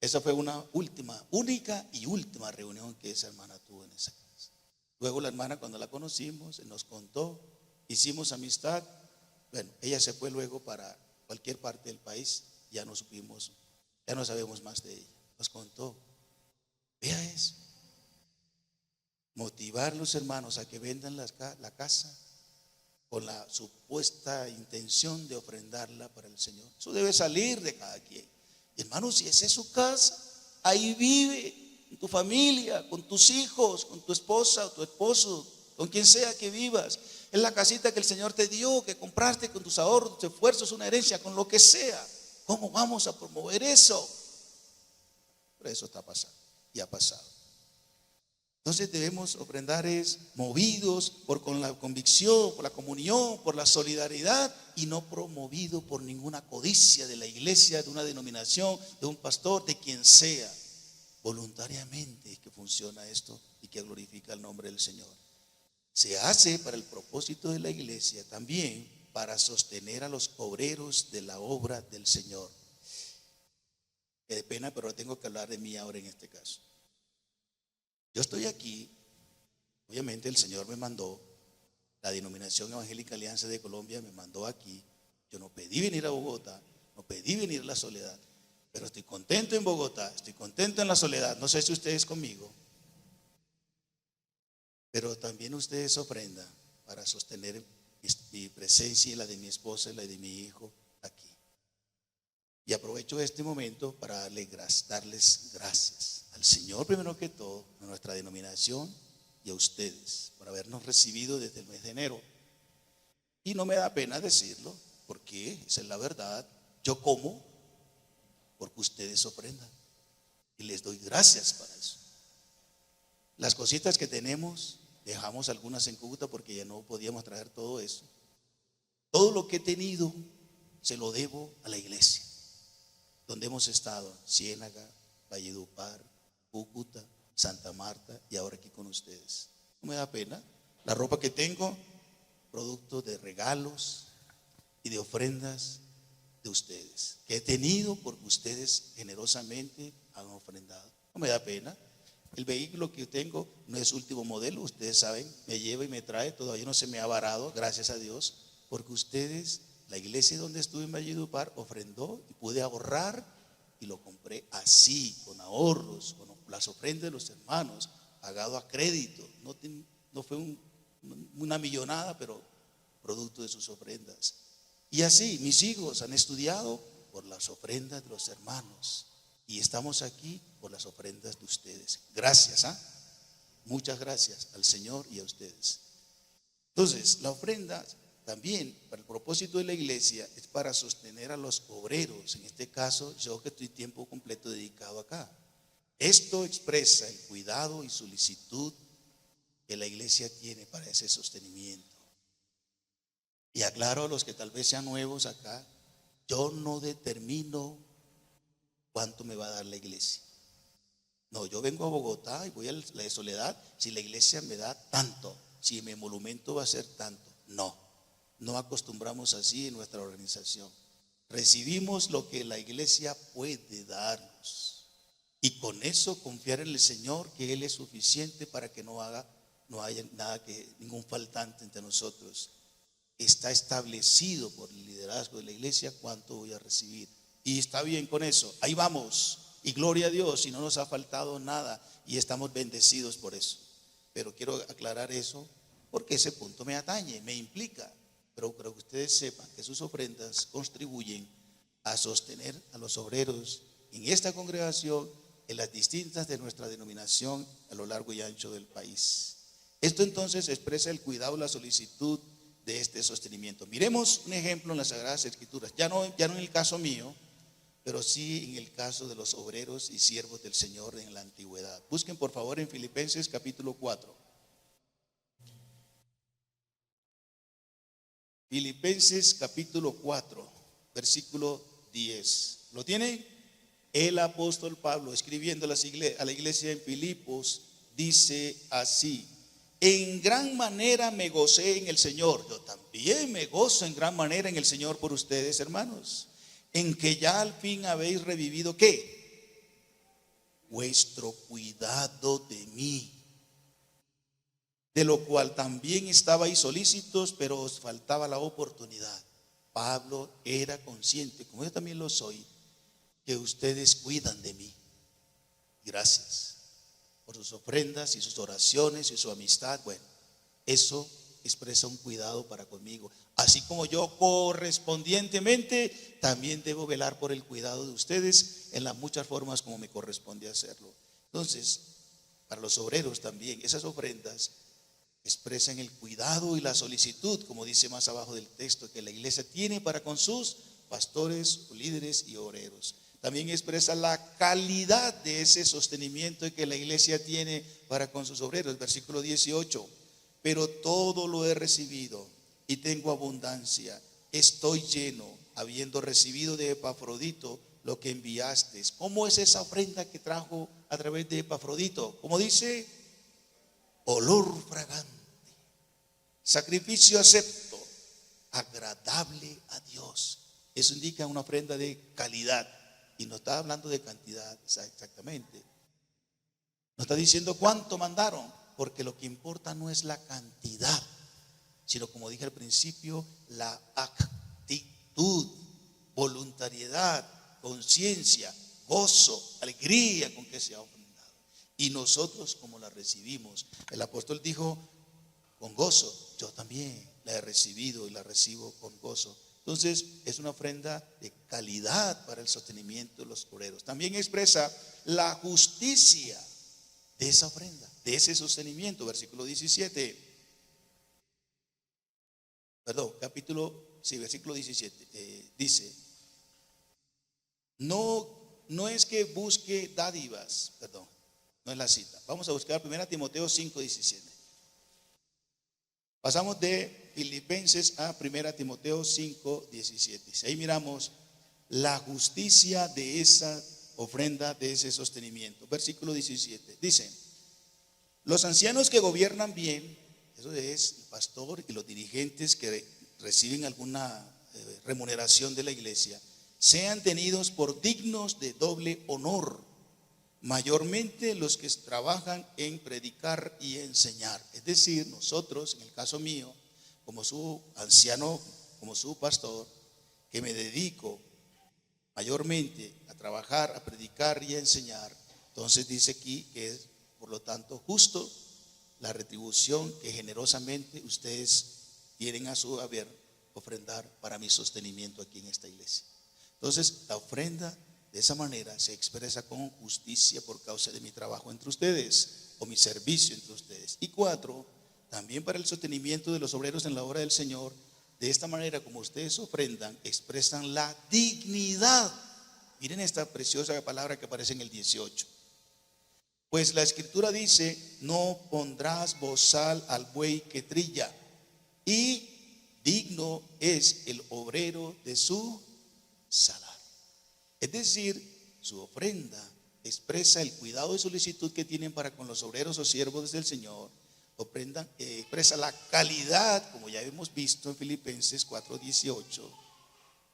Esa fue una única y última reunión que esa hermana tuvo en esa casa. Luego la hermana, cuando la conocimos, nos contó, hicimos amistad. Bueno, ella se fue luego para cualquier parte del país, ya no supimos, ya no sabemos más de ella. Nos contó. Vea eso. Motivar a los hermanos a que vendan la casa con la supuesta intención de ofrendarla para el Señor. Eso debe salir de cada quien. Y hermano, si esa es su casa, ahí vive, con tu familia, con tus hijos, con tu esposa o tu esposo, con quien sea que vivas. Es la casita que el Señor te dio, que compraste con tus ahorros, tus esfuerzos, una herencia, con lo que sea. ¿Cómo vamos a promover eso? Pero eso está pasando y ha pasado. Entonces debemos ofrendar movidos con la convicción, por la comunión, por la solidaridad, y no promovido por ninguna codicia de la iglesia, de una denominación, de un pastor, de quien sea. Voluntariamente es que funciona esto y que glorifica el nombre del Señor. Se hace para el propósito de la iglesia, también para sostener a los obreros de la obra del Señor. Qué pena, pero tengo que hablar de mí ahora en este caso. Yo estoy aquí, obviamente el Señor me mandó, la Denominación Evangélica Alianza de Colombia me mandó aquí. Yo no pedí venir a Bogotá, no pedí venir a la soledad, pero estoy contento en Bogotá, estoy contento en la soledad. No sé si ustedes conmigo, pero también ustedes ofrendan para sostener mi presencia y la de mi esposa y la de mi hijo aquí. Y aprovecho este momento para darles gracias al Señor primero que todo, a nuestra denominación y a ustedes por habernos recibido desde el mes de enero. Y no me da pena decirlo, porque esa es la verdad. Yo como porque ustedes ofrendan y les doy gracias para eso. Las cositas que tenemos, dejamos algunas en Cúcuta porque ya no podíamos traer todo eso. Todo lo que he tenido se lo debo a la iglesia, donde hemos estado: Ciénaga, Valledupar, Cúcuta, Santa Marta y ahora aquí con ustedes. No me da pena. La ropa que tengo, producto de regalos y de ofrendas de ustedes, que he tenido porque ustedes generosamente han ofrendado. No me da pena. El vehículo que yo tengo no es último modelo, ustedes saben, me lleva y me trae, todavía no se me ha varado, gracias a Dios, porque ustedes, la iglesia donde estuve en Valledupar, ofrendó y pude ahorrar y lo compré así, con ahorros, con las ofrendas de los hermanos, pagado a crédito. No fue una millonada, pero producto de sus ofrendas. Y así mis hijos han estudiado por las ofrendas de los hermanos, y estamos aquí por las ofrendas de ustedes. Gracias, muchas gracias al Señor y a ustedes. Entonces, la ofrenda también, para el propósito de la iglesia, es para sostener a los obreros. En este caso, yo que estoy tiempo completo dedicado acá. Esto expresa el cuidado y solicitud que la iglesia tiene para ese sostenimiento. Y aclaro a los que tal vez sean nuevos acá, yo no determino cuánto me va a dar la iglesia. No, yo vengo a Bogotá y voy a la de Soledad, si la iglesia me da tanto, si mi emolumento va a ser tanto. No acostumbramos así en nuestra organización. Recibimos lo que la iglesia puede darnos, y con eso confiar en el Señor, que Él es suficiente para que no haya ningún faltante entre nosotros. Está establecido por el liderazgo de la iglesia cuánto voy a recibir, y está bien con eso. Ahí vamos, y gloria a Dios, y no nos ha faltado nada, y estamos bendecidos por eso. Pero quiero aclarar eso porque ese punto me atañe, me implica. Pero que ustedes sepan que sus ofrendas contribuyen a sostener a los obreros en esta congregación, en las distintas de nuestra denominación a lo largo y ancho del país. Esto entonces expresa el cuidado y la solicitud de este sostenimiento. Miremos un ejemplo en las Sagradas Escrituras, ya no en el caso mío, pero sí en el caso de los obreros y siervos del Señor en la antigüedad. Busquen por favor en Filipenses capítulo 4. Filipenses capítulo 4, versículo 10. ¿Lo tienen? El apóstol Pablo, escribiendo a la iglesia en Filipos, dice así: en gran manera me gocé en el Señor. Yo también me gozo en gran manera en el Señor por ustedes, hermanos, en que ya al fin habéis revivido, ¿qué? Vuestro cuidado de mí, de lo cual también estabais solícitos, pero os faltaba la oportunidad. Pablo era consciente, como yo también lo soy, que ustedes cuidan de mí. Gracias por sus ofrendas y sus oraciones y su amistad. Bueno, eso expresa un cuidado para conmigo. Así como yo correspondientemente también debo velar por el cuidado de ustedes en las muchas formas como me corresponde hacerlo. Entonces, para los obreros también, esas ofrendas expresan el cuidado y la solicitud, como dice más abajo del texto, que la iglesia tiene para con sus pastores, líderes y obreros. También expresa la calidad de ese sostenimiento que la iglesia tiene para con sus obreros. Versículo 18: pero todo lo he recibido y tengo abundancia, estoy lleno, habiendo recibido de Epafrodito lo que enviaste. ¿Cómo es esa ofrenda que trajo a través de Epafrodito? Como dice, olor fragante, sacrificio acepto, agradable a Dios. Eso indica una ofrenda de calidad. Y no está hablando de cantidad exactamente. No está diciendo cuánto mandaron, porque lo que importa no es la cantidad, sino, como dije al principio, la actitud, voluntariedad, conciencia, gozo, alegría con que se ha ofrendado. Y nosotros, como la recibimos. El apóstol dijo: con gozo, yo también la he recibido y la recibo con gozo. Entonces, es una ofrenda de calidad para el sostenimiento de los obreros. También expresa la justicia de esa ofrenda, de ese sostenimiento. Versículo 17. Versículo 17. Dice: no es que busque dádivas, no es la cita. Vamos a buscar 1 Timoteo 5:17. Pasamos de Filipenses a 1 Timoteo 5:17. Ahí miramos la justicia de esa ofrenda, de ese sostenimiento. Versículo 17. Dice: los ancianos que gobiernan bien, eso es el pastor y los dirigentes que reciben alguna remuneración de la iglesia, sean tenidos por dignos de doble honor, mayormente los que trabajan en predicar y enseñar. Es decir, nosotros, en el caso mío, como su anciano, como su pastor, que me dedico mayormente a trabajar, a predicar y a enseñar, entonces dice aquí que es, por lo tanto, justo la retribución que generosamente ustedes tienen a su haber ofrendar para mi sostenimiento aquí en esta iglesia. Entonces, la ofrenda de esa manera se expresa con justicia por causa de mi trabajo entre ustedes, o mi servicio entre ustedes. Y 4, también para el sostenimiento de los obreros en la obra del Señor. De esta manera, como ustedes ofrendan, expresan la dignidad. Miren esta preciosa palabra que aparece en el 18. Pues la escritura dice: no pondrás bozal al buey que trilla, y digno es el obrero de su salario. Es decir, su ofrenda expresa el cuidado y solicitud que tienen para con los obreros o siervos del Señor. Expresa la calidad, como ya hemos visto en Filipenses 4:18.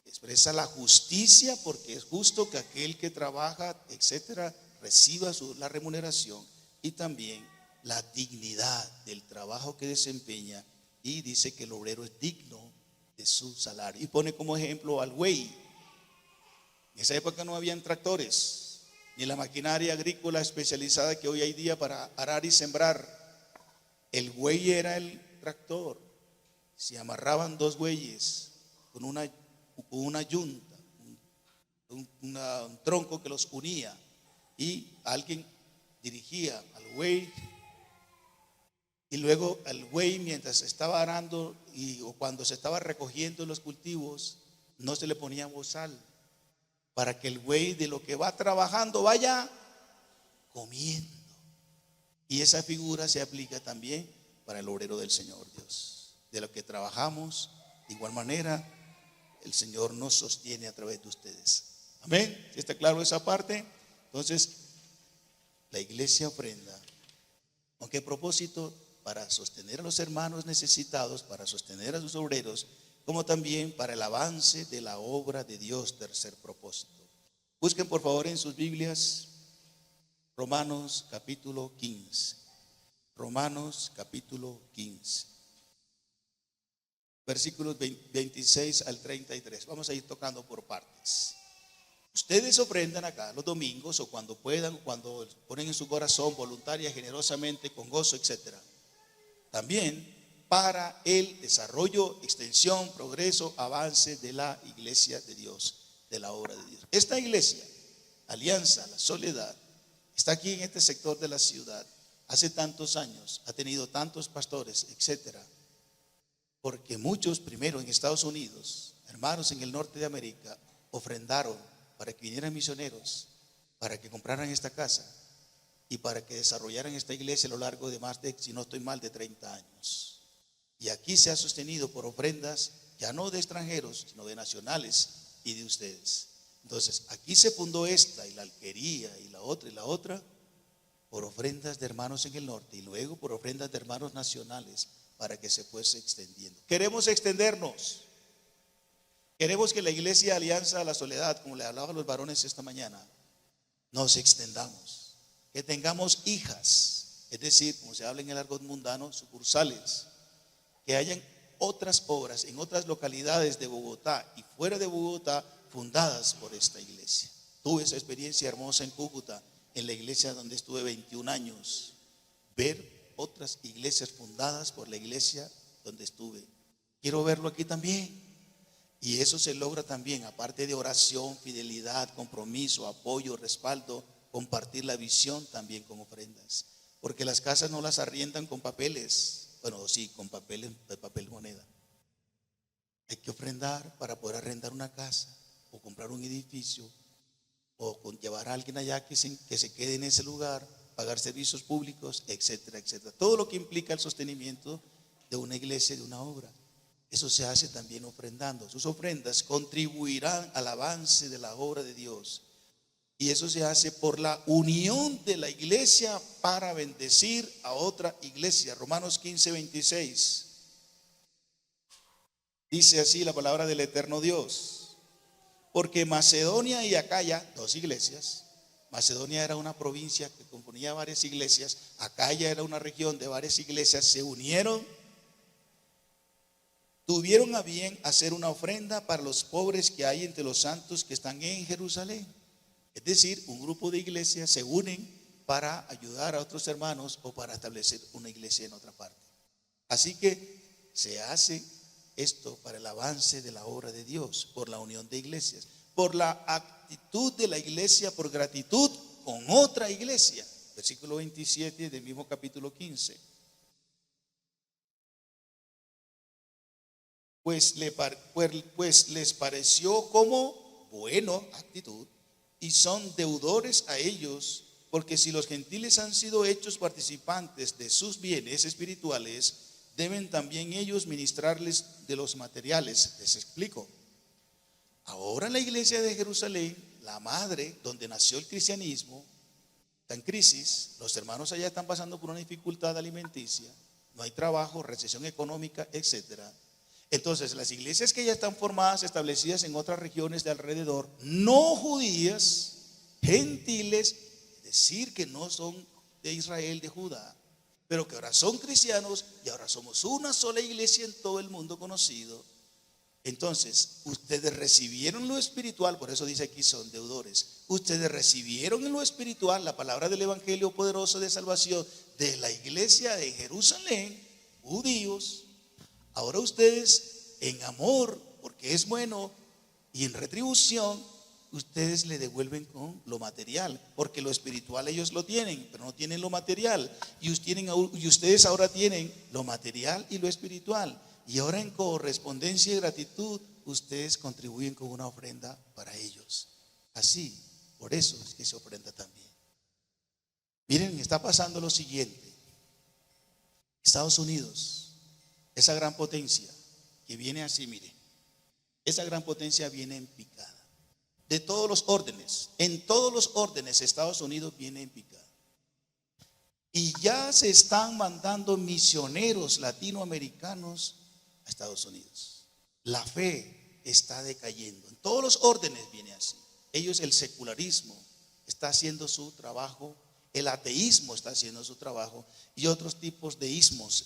Expresa la justicia, porque es justo que aquel que trabaja, etcétera, reciba la remuneración. Y también la dignidad del trabajo que desempeña. Y dice que el obrero es digno de su salario. Y pone como ejemplo al buey. En esa época no habían tractores, ni la maquinaria agrícola especializada que hoy hay día para arar y sembrar. El buey era el tractor. Se amarraban 2 bueyes con una yunta, un tronco que los unía, y alguien dirigía al buey. Y luego al buey, mientras estaba arando o cuando se estaba recogiendo los cultivos, no se le ponía bozal, para que el buey de lo que va trabajando vaya comiendo. Y esa figura se aplica también para el obrero del Señor Dios. De lo que trabajamos, de igual manera, el Señor nos sostiene a través de ustedes. Amén. ¿Está claro esa parte? Entonces, la iglesia ofrenda. ¿Con qué propósito? Para sostener a los hermanos necesitados, para sostener a sus obreros, como también para el avance de la obra de Dios. Tercer propósito. Busquen por favor en sus Biblias Romanos capítulo 15. Romanos capítulo 15. Versículos 26 al 33. Vamos a ir tocando por partes. Ustedes ofrendan acá los domingos o cuando puedan, cuando ponen en su corazón voluntaria, generosamente, con gozo, etc. También para el desarrollo, extensión, progreso, avance de la iglesia de Dios, de la obra de Dios. Esta iglesia, Alianza, la Soledad, está aquí en este sector de la ciudad. Hace tantos años, ha tenido tantos pastores, etc. Porque muchos, primero en Estados Unidos, hermanos en el norte de América, ofrendaron para que vinieran misioneros, para que compraran esta casa y para que desarrollaran esta iglesia a lo largo de más de, si no estoy mal, de 30 años. Y aquí se ha sostenido por ofrendas, ya no de extranjeros, sino de nacionales y de ustedes. Entonces, aquí se fundó esta y la alquería y la otra, por ofrendas de hermanos en el norte y luego por ofrendas de hermanos nacionales para que se fuese extendiendo. Queremos extendernos. Queremos que la iglesia Alianza a la Soledad, como le hablaba a los varones esta mañana, nos extendamos. Que tengamos hijas, es decir, como se habla en el argot mundano, sucursales. Que hayan otras obras en otras localidades de Bogotá y fuera de Bogotá fundadas por esta iglesia. Tuve esa experiencia hermosa en Cúcuta, en la iglesia donde estuve 21 años, ver otras iglesias fundadas por la iglesia donde estuve. Quiero verlo aquí también. Y eso se logra también, aparte de oración, fidelidad, compromiso, apoyo, respaldo, compartir la visión también con ofrendas. Porque las casas no las arriendan con papeles. Bueno, sí, con papel moneda. Hay que ofrendar para poder arrendar una casa o comprar un edificio o llevar a alguien allá que se quede en ese lugar, pagar servicios públicos, etcétera, etcétera. Todo lo que implica el sostenimiento de una iglesia, de una obra. Eso se hace también ofrendando. Sus ofrendas contribuirán al avance de la obra de Dios. Y eso se hace por la unión de la iglesia para bendecir a otra iglesia. Romanos 15:26. Dice así la palabra del eterno Dios. Porque Macedonia y Acaya, dos iglesias. Macedonia era una provincia que componía varias iglesias. Acaya era una región de varias iglesias. Se unieron. Tuvieron a bien hacer una ofrenda para los pobres que hay entre los santos que están en Jerusalén. Es decir, un grupo de iglesias se unen para ayudar a otros hermanos o para establecer una iglesia en otra parte. Así que se hace esto para el avance de la obra de Dios, por la unión de iglesias, por la actitud de la iglesia, por gratitud con otra iglesia. Versículo 27 del mismo capítulo 15. Pues les pareció como bueno actitud y son deudores a ellos, porque si los gentiles han sido hechos participantes de sus bienes espirituales, deben también ellos ministrarles de los materiales. Les explico. Ahora la iglesia de Jerusalén, la madre donde nació el cristianismo, está en crisis. Los hermanos allá están pasando por una dificultad alimenticia, no hay trabajo, recesión económica, etcétera. Entonces, las iglesias que ya están formadas, establecidas en otras regiones de alrededor, no judías, gentiles, es decir, que no son de Israel, de Judá, pero que ahora son cristianos y ahora somos una sola iglesia en todo el mundo conocido. Entonces, ustedes recibieron lo espiritual, por eso dice aquí son deudores. Ustedes recibieron en lo espiritual la palabra del evangelio poderoso de salvación de la iglesia de Jerusalén, judíos. Ahora ustedes en amor, porque es bueno, y en retribución, ustedes le devuelven con lo material, porque lo espiritual ellos lo tienen, pero no tienen lo material. Y ustedes ahora tienen lo material y lo espiritual. Y ahora en correspondencia y gratitud, ustedes contribuyen con una ofrenda para ellos. Así, por eso es que se ofrenda también. Miren, está pasando lo siguiente. Estados Unidos, esa gran potencia que viene así, mire, esa gran potencia viene en picada. De todos los órdenes, en todos los órdenes, Estados Unidos viene en picada. Y ya se están mandando misioneros latinoamericanos a Estados Unidos. La fe está decayendo. En todos los órdenes viene así. El secularismo está haciendo su trabajo, el ateísmo está haciendo su trabajo y otros tipos de ismos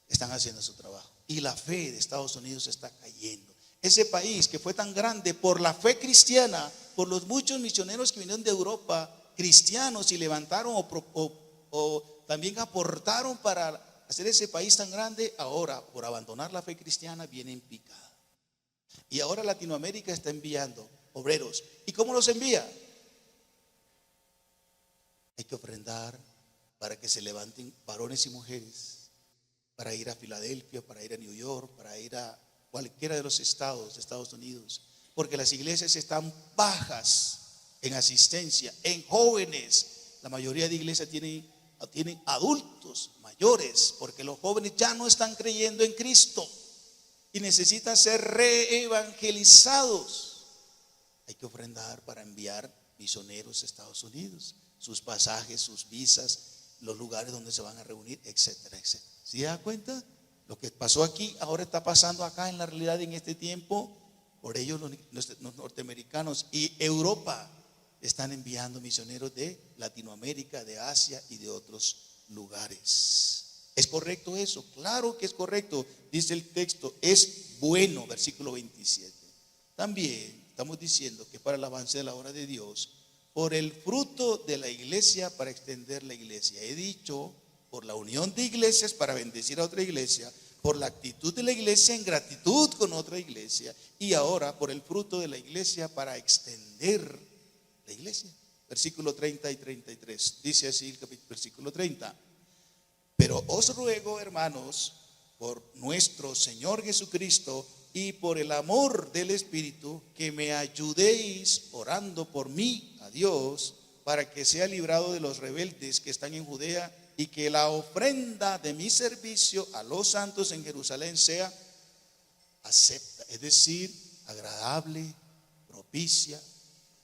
están haciendo su trabajo. Y la fe de Estados Unidos está cayendo. Ese país que fue tan grande por la fe cristiana por los muchos misioneros que vinieron de Europa, cristianos, y levantaron o también aportaron para hacer ese país tan grande. Ahora, por abandonar la fe cristiana, viene en picada. Y ahora Latinoamérica está enviando obreros. ¿Y cómo los envía? Hay que ofrendar para que se levanten varones y mujeres, para ir a Filadelfia, para ir a New York, para ir a cualquiera de los estados de Estados Unidos, porque las iglesias están bajas en asistencia, en jóvenes. La mayoría de iglesias tienen adultos mayores, porque los jóvenes ya no están creyendo en Cristo y necesitan ser reevangelizados. Hay que ofrendar para enviar misioneros a Estados Unidos, sus pasajes, sus visas, los lugares donde se van a reunir, etcétera, etcétera. ¿Sí se da cuenta? Lo que pasó aquí ahora está pasando acá en la realidad en este tiempo. Por ello los norteamericanos y Europa están enviando misioneros de Latinoamérica, de Asia y de otros lugares. ¿Es correcto eso? Claro que es correcto. Dice el texto, es bueno, versículo 27. También estamos diciendo que para el avance de la obra de Dios, por el fruto de la iglesia para extender la iglesia. He dicho, por la unión de iglesias para bendecir a otra iglesia, por la actitud de la iglesia en gratitud con otra iglesia, y ahora por el fruto de la iglesia para extender la iglesia. Versículo 30 y 33. Dice así el versículo 30. Pero os ruego, hermanos, por nuestro Señor Jesucristo y por el amor del Espíritu, que me ayudéis orando por mí a Dios, para que sea librado de los rebeldes que están en Judea, y que la ofrenda de mi servicio a los santos en Jerusalén sea acepta, es decir, agradable, propicia,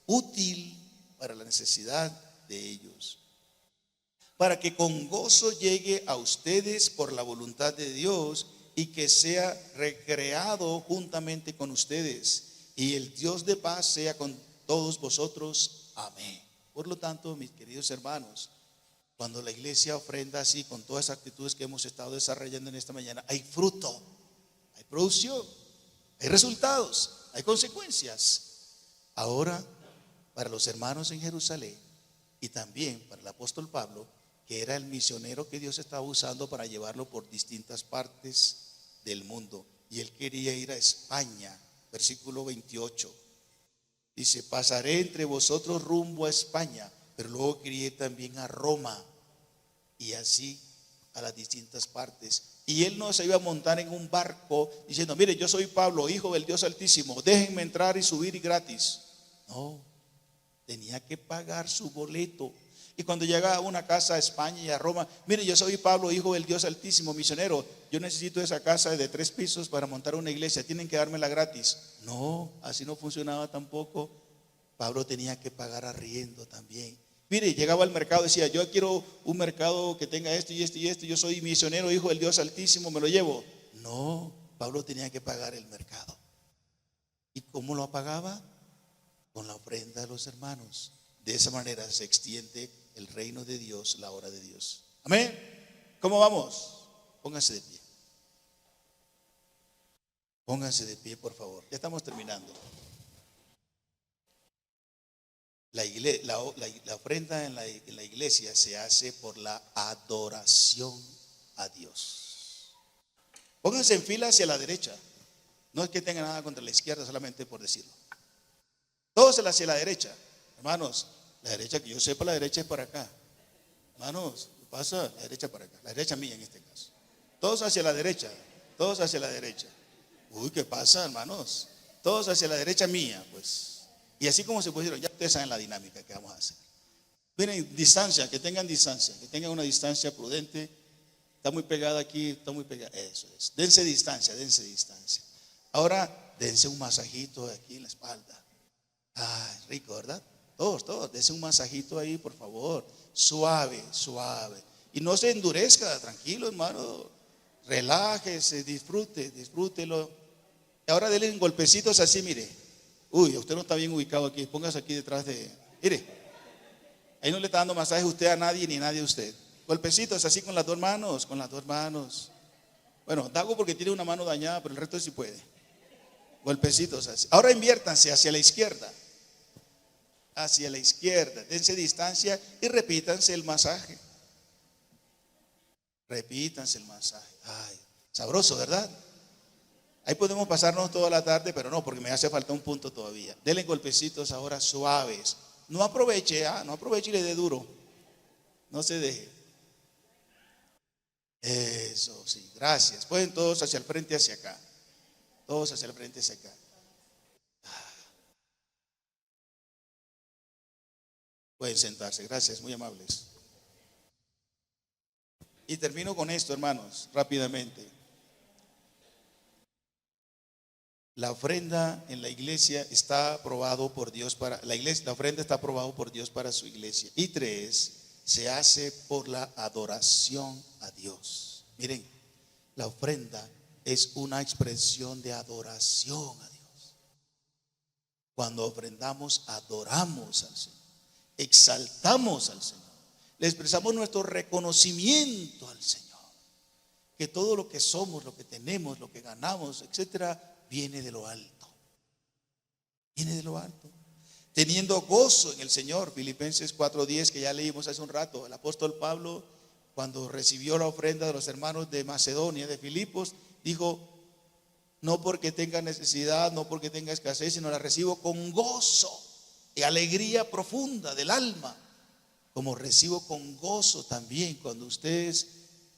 útil para la necesidad de ellos, para que con gozo llegue a ustedes por la voluntad de Dios, y que sea recreado juntamente con ustedes, y el Dios de paz sea con todos vosotros. Amén. Por lo tanto, mis queridos hermanos, cuando la iglesia ofrenda así, con todas las actitudes que hemos estado desarrollando en esta mañana, hay fruto, hay producción, hay resultados, hay consecuencias. Ahora, para los hermanos en Jerusalén y también para el apóstol Pablo, que era el misionero que Dios estaba usando para llevarlo por distintas partes del mundo, y él quería ir a España. Versículo 28 dice, pasaré entre vosotros rumbo a España, pero luego quería ir también a Roma, y así a las distintas partes. Y él no se iba a montar en un barco diciendo, mire, yo soy Pablo, hijo del Dios Altísimo, déjenme entrar y subir gratis. No, tenía que pagar su boleto. Y cuando llega a una casa a España y a Roma, mire, yo soy Pablo, hijo del Dios Altísimo, misionero, yo necesito esa casa de 3 pisos para montar una iglesia, tienen que dármela gratis. No, así no funcionaba tampoco. Pablo tenía que pagar arriendo también. Mire, llegaba al mercado, decía, yo quiero un mercado que tenga esto y esto y esto, yo soy misionero, hijo del Dios Altísimo, me lo llevo. No, Pablo tenía que pagar el mercado. ¿Y cómo lo pagaba? Con la ofrenda de los hermanos. De esa manera se extiende el reino de Dios, la obra de Dios. Amén. ¿Cómo vamos? Pónganse de pie. Pónganse de pie, por favor. Ya estamos terminando. La ofrenda en la iglesia se hace por la adoración a Dios. Pónganse en fila hacia la derecha. No es que tenga nada contra la izquierda, solamente por decirlo. Todos hacia la derecha. Hermanos, la derecha, que yo sepa, la derecha es para acá. Hermanos, ¿qué pasa? La derecha para acá. La derecha mía en este caso. Todos hacia la derecha. Todos hacia la derecha. Uy, ¿qué pasa, hermanos? Todos hacia la derecha mía, pues. Y así como se pusieron, ya ustedes saben la dinámica que vamos a hacer. Miren, distancia, que tengan una distancia prudente. Está muy pegada aquí, está muy pegada. Eso es. Dense distancia. Ahora, dense un masajito aquí en la espalda. Ay, rico, ¿verdad? Todos, dense un masajito ahí, por favor. Suave. Y no se endurezca, tranquilo, hermano. Relájese, disfrútelo. Y ahora denle golpecitos así, mire. Uy, usted no está bien ubicado aquí. Póngase aquí detrás de. Mire, ahí no le está dando masaje usted a nadie, ni nadie a usted. Golpecitos así con las dos manos. Bueno, Dago porque tiene una mano dañada, pero el resto sí puede. Golpecitos así. Ahora inviértanse hacia la izquierda. hacia la izquierda. Dense distancia y repítanse el masaje. Repítanse el masaje. Ay, sabroso, ¿verdad? Ahí podemos pasarnos toda la tarde, pero no, porque me hace falta un punto todavía. Denle golpecitos ahora suaves. No aproveche, no aproveche y le dé duro. No se deje. Eso, sí, gracias. Pueden todos hacia el frente, hacia acá. Todos hacia el frente, hacia acá. Pueden sentarse, gracias, muy amables. Y termino con esto, hermanos, rápidamente. La ofrenda en la iglesia está aprobado por Dios para la iglesia. La ofrenda está aprobado por Dios para su iglesia. Y 3, se hace por la adoración a Dios. Miren, la ofrenda es una expresión de adoración a Dios. Cuando ofrendamos, adoramos al Señor, exaltamos al Señor, le expresamos nuestro reconocimiento al Señor, que todo lo que somos, lo que tenemos, lo que ganamos, etcétera, viene de lo alto. Viene de lo alto. Teniendo gozo en el Señor. Filipenses 4:10, que ya leímos hace un rato. El apóstol Pablo, cuando recibió la ofrenda de los hermanos de Macedonia, de Filipos, dijo: no porque tenga necesidad, no porque tenga escasez, sino la recibo con gozo y alegría profunda del alma, como recibo con gozo también cuando ustedes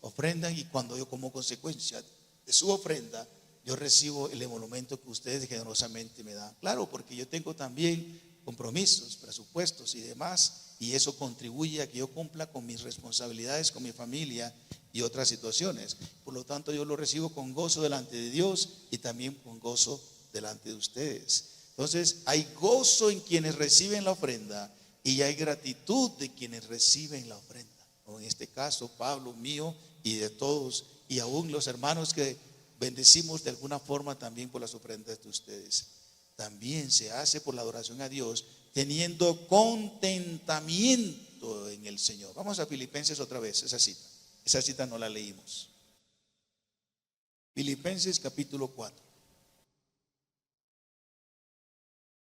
ofrendan, y cuando yo, como consecuencia de su ofrenda, yo recibo el emolumento que ustedes generosamente me dan. Claro, porque yo tengo también compromisos, presupuestos y demás, y eso contribuye a que yo cumpla con mis responsabilidades, con mi familia y otras situaciones. Por lo tanto, yo lo recibo con gozo delante de Dios y también con gozo delante de ustedes. Entonces, hay gozo en quienes reciben la ofrenda y hay gratitud de quienes reciben la ofrenda. O en este caso, Pablo, mío y de todos, y aún los hermanos que bendecimos de alguna forma también por las ofrendas de ustedes. También se hace por la adoración a Dios, teniendo contentamiento en el Señor. Vamos a Filipenses otra vez, esa cita no la leímos. Filipenses capítulo 4.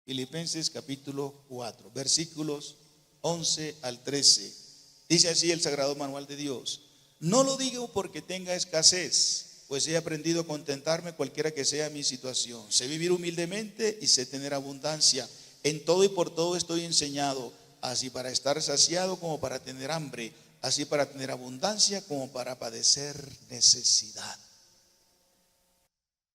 Filipenses capítulo 4, versículos 11 al 13. Dice así el Sagrado Manual de Dios: no lo digo porque tenga escasez, pues he aprendido a contentarme cualquiera que sea mi situación. Sé vivir humildemente y sé tener abundancia. En todo y por todo estoy enseñado, así para estar saciado como para tener hambre, así para tener abundancia como para padecer necesidad.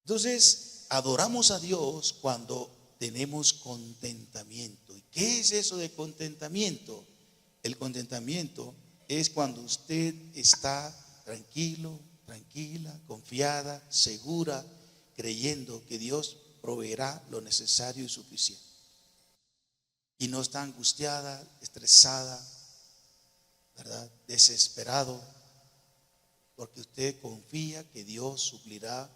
Entonces, adoramos a Dios cuando tenemos contentamiento. ¿Y qué es eso de contentamiento? El contentamiento es cuando usted está tranquilo, tranquila, confiada, segura, creyendo que Dios proveerá lo necesario y suficiente. Y no está angustiada, estresada, ¿verdad? Desesperado, porque usted confía que Dios suplirá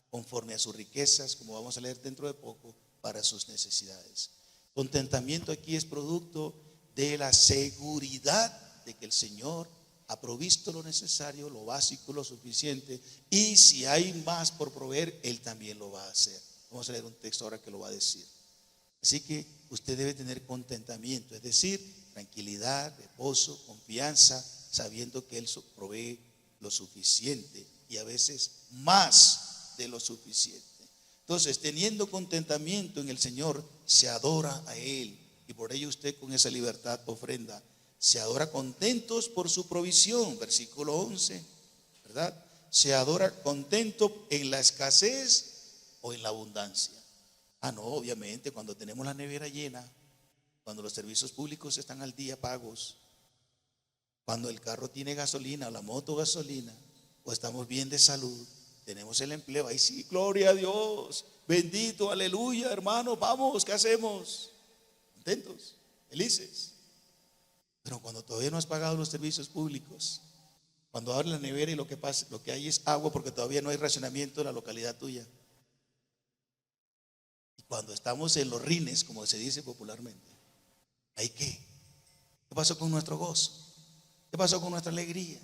conforme a sus riquezas, como vamos a leer dentro de poco, para sus necesidades. Contentamiento aquí es producto de la seguridad de que el Señor ha provisto lo necesario, lo básico, lo suficiente, y si hay más por proveer, Él también lo va a hacer. Vamos a leer un texto ahora que lo va a decir. Así que usted debe tener contentamiento, es decir, tranquilidad, reposo, confianza, sabiendo que Él provee lo suficiente y a veces más de lo suficiente. Entonces, teniendo contentamiento en el Señor, se adora a Él, y por ello usted con esa libertad ofrenda. Se adora contentos por su provisión, versículo 11, ¿verdad? Se adora contento en la escasez o en la abundancia. No, obviamente cuando tenemos la nevera llena, cuando los servicios públicos están al día pagos, cuando el carro tiene gasolina o la moto gasolina, o estamos bien de salud, tenemos el empleo, ahí sí, gloria a Dios, bendito, aleluya, hermano, vamos, ¿qué hacemos? Contentos, felices. Pero cuando todavía no has pagado los servicios públicos, cuando abre la nevera y lo que hay es agua porque todavía no hay racionamiento en la localidad tuya, y cuando estamos en los rines, como se dice popularmente, ¿hay qué? ¿Qué pasó con nuestro gozo? ¿Qué pasó con nuestra alegría?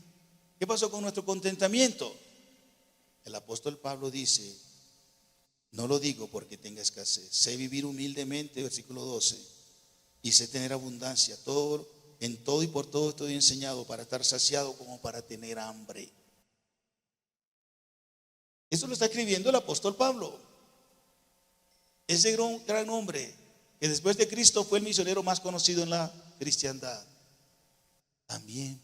¿Qué pasó con nuestro contentamiento? El apóstol Pablo dice: no lo digo porque tenga escasez, sé vivir humildemente, versículo 12, y sé tener abundancia. En todo y por todo estoy enseñado, para estar saciado como para tener hambre. Esto lo está escribiendo el apóstol Pablo. Ese gran hombre que después de Cristo fue el misionero más conocido en la cristiandad. También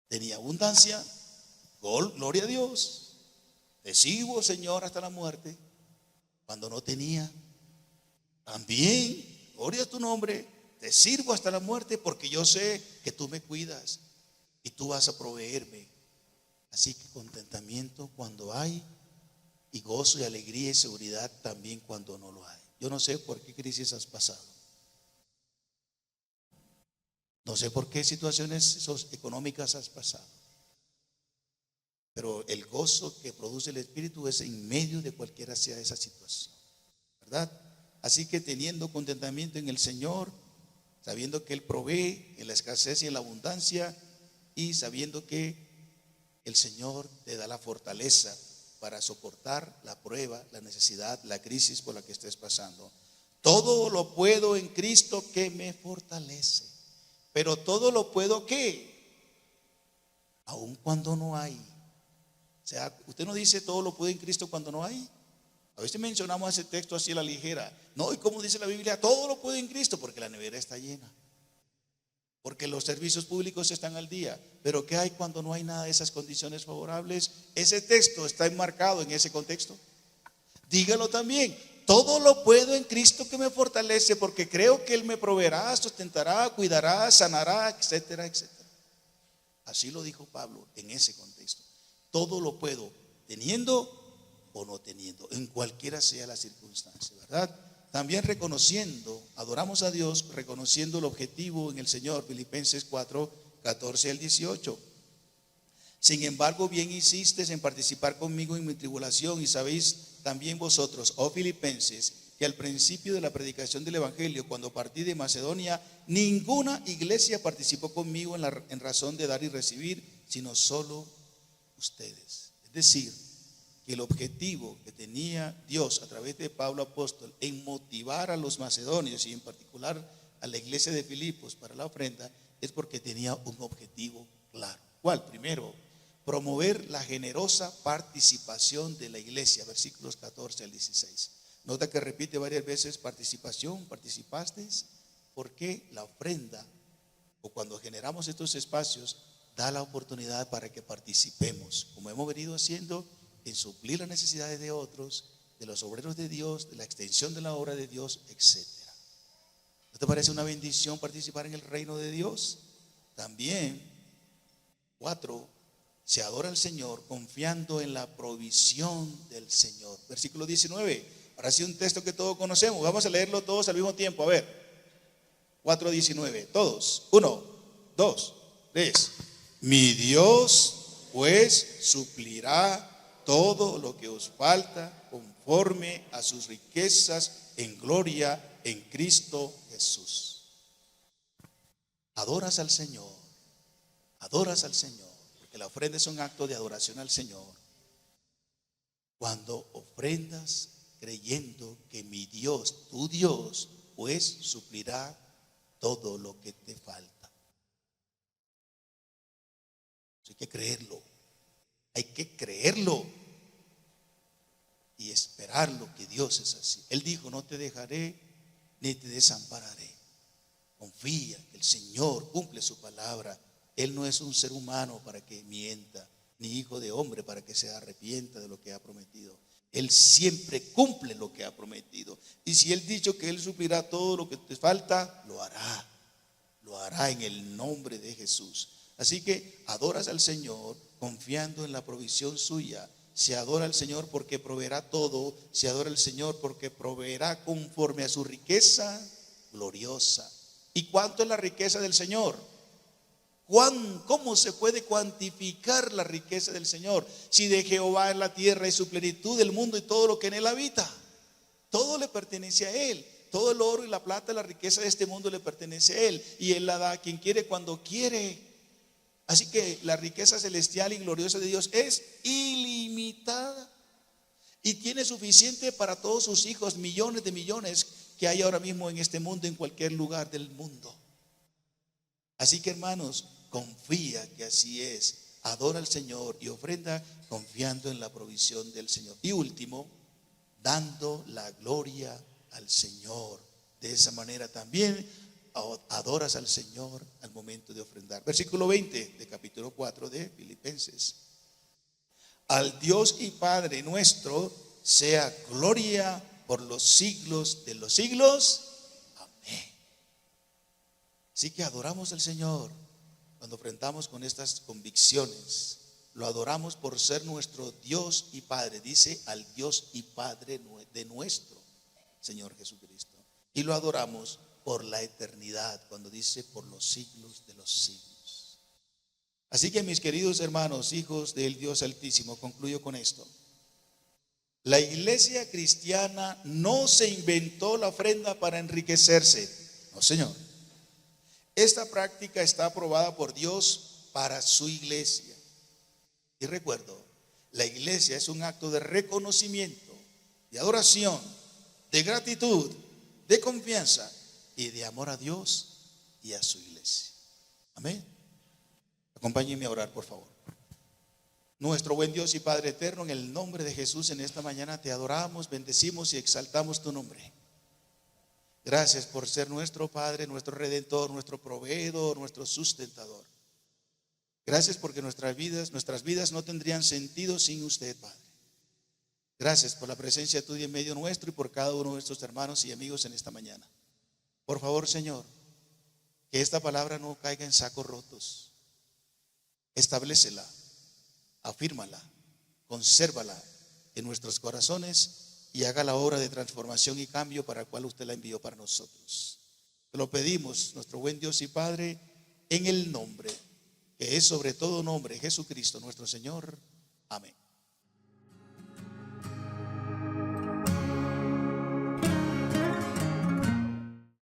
tenía abundancia, gloria a Dios. Te sigo, Señor, hasta la muerte. Cuando no tenía, también, gloria a tu nombre, te sirvo hasta la muerte porque yo sé que tú me cuidas y tú vas a proveerme. Así que contentamiento cuando hay, y gozo y alegría y seguridad también cuando no lo hay. Yo no sé por qué crisis has pasado. No sé por qué situaciones económicas has pasado. Pero el gozo que produce el Espíritu es en medio de cualquiera sea esa situación, ¿verdad? Así que teniendo contentamiento en el Señor, sabiendo que Él provee en la escasez y en la abundancia, y sabiendo que el Señor te da la fortaleza para soportar la prueba, la necesidad, la crisis por la que estés pasando. Todo lo puedo en Cristo que me fortalece. Pero todo lo puedo ¿qué? Aun cuando no hay. O sea, usted no dice todo lo puedo en Cristo cuando no hay. A veces mencionamos ese texto así a la ligera. No, ¿y cómo dice la Biblia? Todo lo puedo en Cristo, porque la nevera está llena, porque los servicios públicos están al día. Pero ¿qué hay cuando no hay nada de esas condiciones favorables? Ese texto está enmarcado en ese contexto. Dígalo también: todo lo puedo en Cristo que me fortalece, porque creo que Él me proveerá, sustentará, cuidará, sanará, etcétera, etcétera. Así lo dijo Pablo en ese contexto. Todo lo puedo, teniendo o no teniendo, en cualquiera sea la circunstancia, ¿verdad? También reconociendo, adoramos a Dios reconociendo el objetivo en el Señor. Filipenses 4, 14 al 18. Sin embargo, bien hicisteis en participar conmigo en mi tribulación, y sabéis también vosotros, oh filipenses, que al principio de la predicación del Evangelio, cuando partí de Macedonia, ninguna iglesia participó conmigo en razón de dar y recibir, sino solo ustedes. Es decir, que el objetivo que tenía Dios a través de Pablo apóstol en motivar a los macedonios, y en particular a la iglesia de Filipos para la ofrenda, es porque tenía un objetivo claro. ¿Cuál? Primero, promover la generosa participación de la iglesia, versículos 14 al 16. Nota que repite varias veces participación, participasteis, porque la ofrenda, o cuando generamos estos espacios, da la oportunidad para que participemos, como hemos venido haciendo, en suplir las necesidades de otros, de los obreros de Dios, de la extensión de la obra de Dios, etc. ¿No te parece una bendición participar en el reino de Dios? También, 4, se adora al Señor confiando en la provisión del Señor. Versículo 19. Ahora sí, un texto que todos conocemos. Vamos a leerlo todos al mismo tiempo. A ver, 4:19. Todos. 1, 2, 3. Mi Dios pues suplirá todo lo que os falta conforme a sus riquezas en gloria en Cristo Jesús. Adoras al Señor, porque la ofrenda es un acto de adoración al Señor. Cuando ofrendas creyendo que mi Dios, tu Dios, pues suplirá todo lo que te falta. Hay que creerlo. Hay que creerlo y esperarlo, que Dios es así. Él dijo: no te dejaré ni te desampararé. Confía que el Señor cumple su palabra. Él no es un ser humano para que mienta, ni hijo de hombre para que se arrepienta de lo que ha prometido. Él siempre cumple lo que ha prometido. Y si Él ha dicho que Él suplirá todo lo que te falta, lo hará. Lo hará en el nombre de Jesús. Así que adoras al Señor confiando en la provisión suya. Se adora al Señor porque proveerá todo. Se adora al Señor porque proveerá conforme a su riqueza gloriosa. ¿Y cuánto es la riqueza del Señor? ¿Cómo se puede cuantificar la riqueza del Señor? Si de Jehová es la tierra y su plenitud, del mundo y todo lo que en él habita. Todo le pertenece a Él. Todo el oro y la plata, la riqueza de este mundo le pertenece a Él. Y Él la da a quien quiere, cuando quiere. Así que la riqueza celestial y gloriosa de Dios es ilimitada. Y tiene suficiente para todos sus hijos, millones de millones. que hay ahora mismo en este mundo, en cualquier lugar del mundo. Así que, hermanos, confía que así es. Adora al Señor y ofrenda confiando en la provisión del Señor. Y último, dando la gloria al Señor. De esa manera también adoras al Señor al momento de ofrendar. Versículo 20 de capítulo 4 de Filipenses. Al Dios y Padre nuestro sea gloria por los siglos de los siglos. Amén. Así que adoramos al Señor cuando enfrentamos con estas convicciones. Lo adoramos por ser nuestro Dios y Padre. Dice al Dios y Padre de nuestro Señor Jesucristo. Y lo adoramos por la eternidad, cuando dice por los siglos de los siglos. Así que, mis queridos hermanos, hijos del Dios Altísimo, concluyo con esto. La iglesia cristiana no se inventó la ofrenda para enriquecerse. No, Señor. Esta práctica está aprobada por Dios para su iglesia. Y recuerdo, la iglesia es un acto de reconocimiento, de adoración, de gratitud, de confianza y de amor a Dios y a su iglesia. Amén. Acompáñenme a orar, por favor. Nuestro buen Dios y Padre eterno, en el nombre de Jesús, en esta mañana te adoramos, bendecimos y exaltamos tu nombre. Gracias por ser nuestro Padre, nuestro Redentor, nuestro proveedor, nuestro sustentador. Gracias porque nuestras vidas no tendrían sentido sin usted, Padre. Gracias por la presencia tuya en medio nuestro y por cada uno de nuestros hermanos y amigos en esta mañana. Por favor, Señor, que esta palabra no caiga en sacos rotos. Establécela, afírmala, consérvala en nuestros corazones y haga la obra de transformación y cambio para la cual usted la envió para nosotros. Te lo pedimos, nuestro buen Dios y Padre, en el nombre que es sobre todo nombre, Jesucristo nuestro Señor. Amén.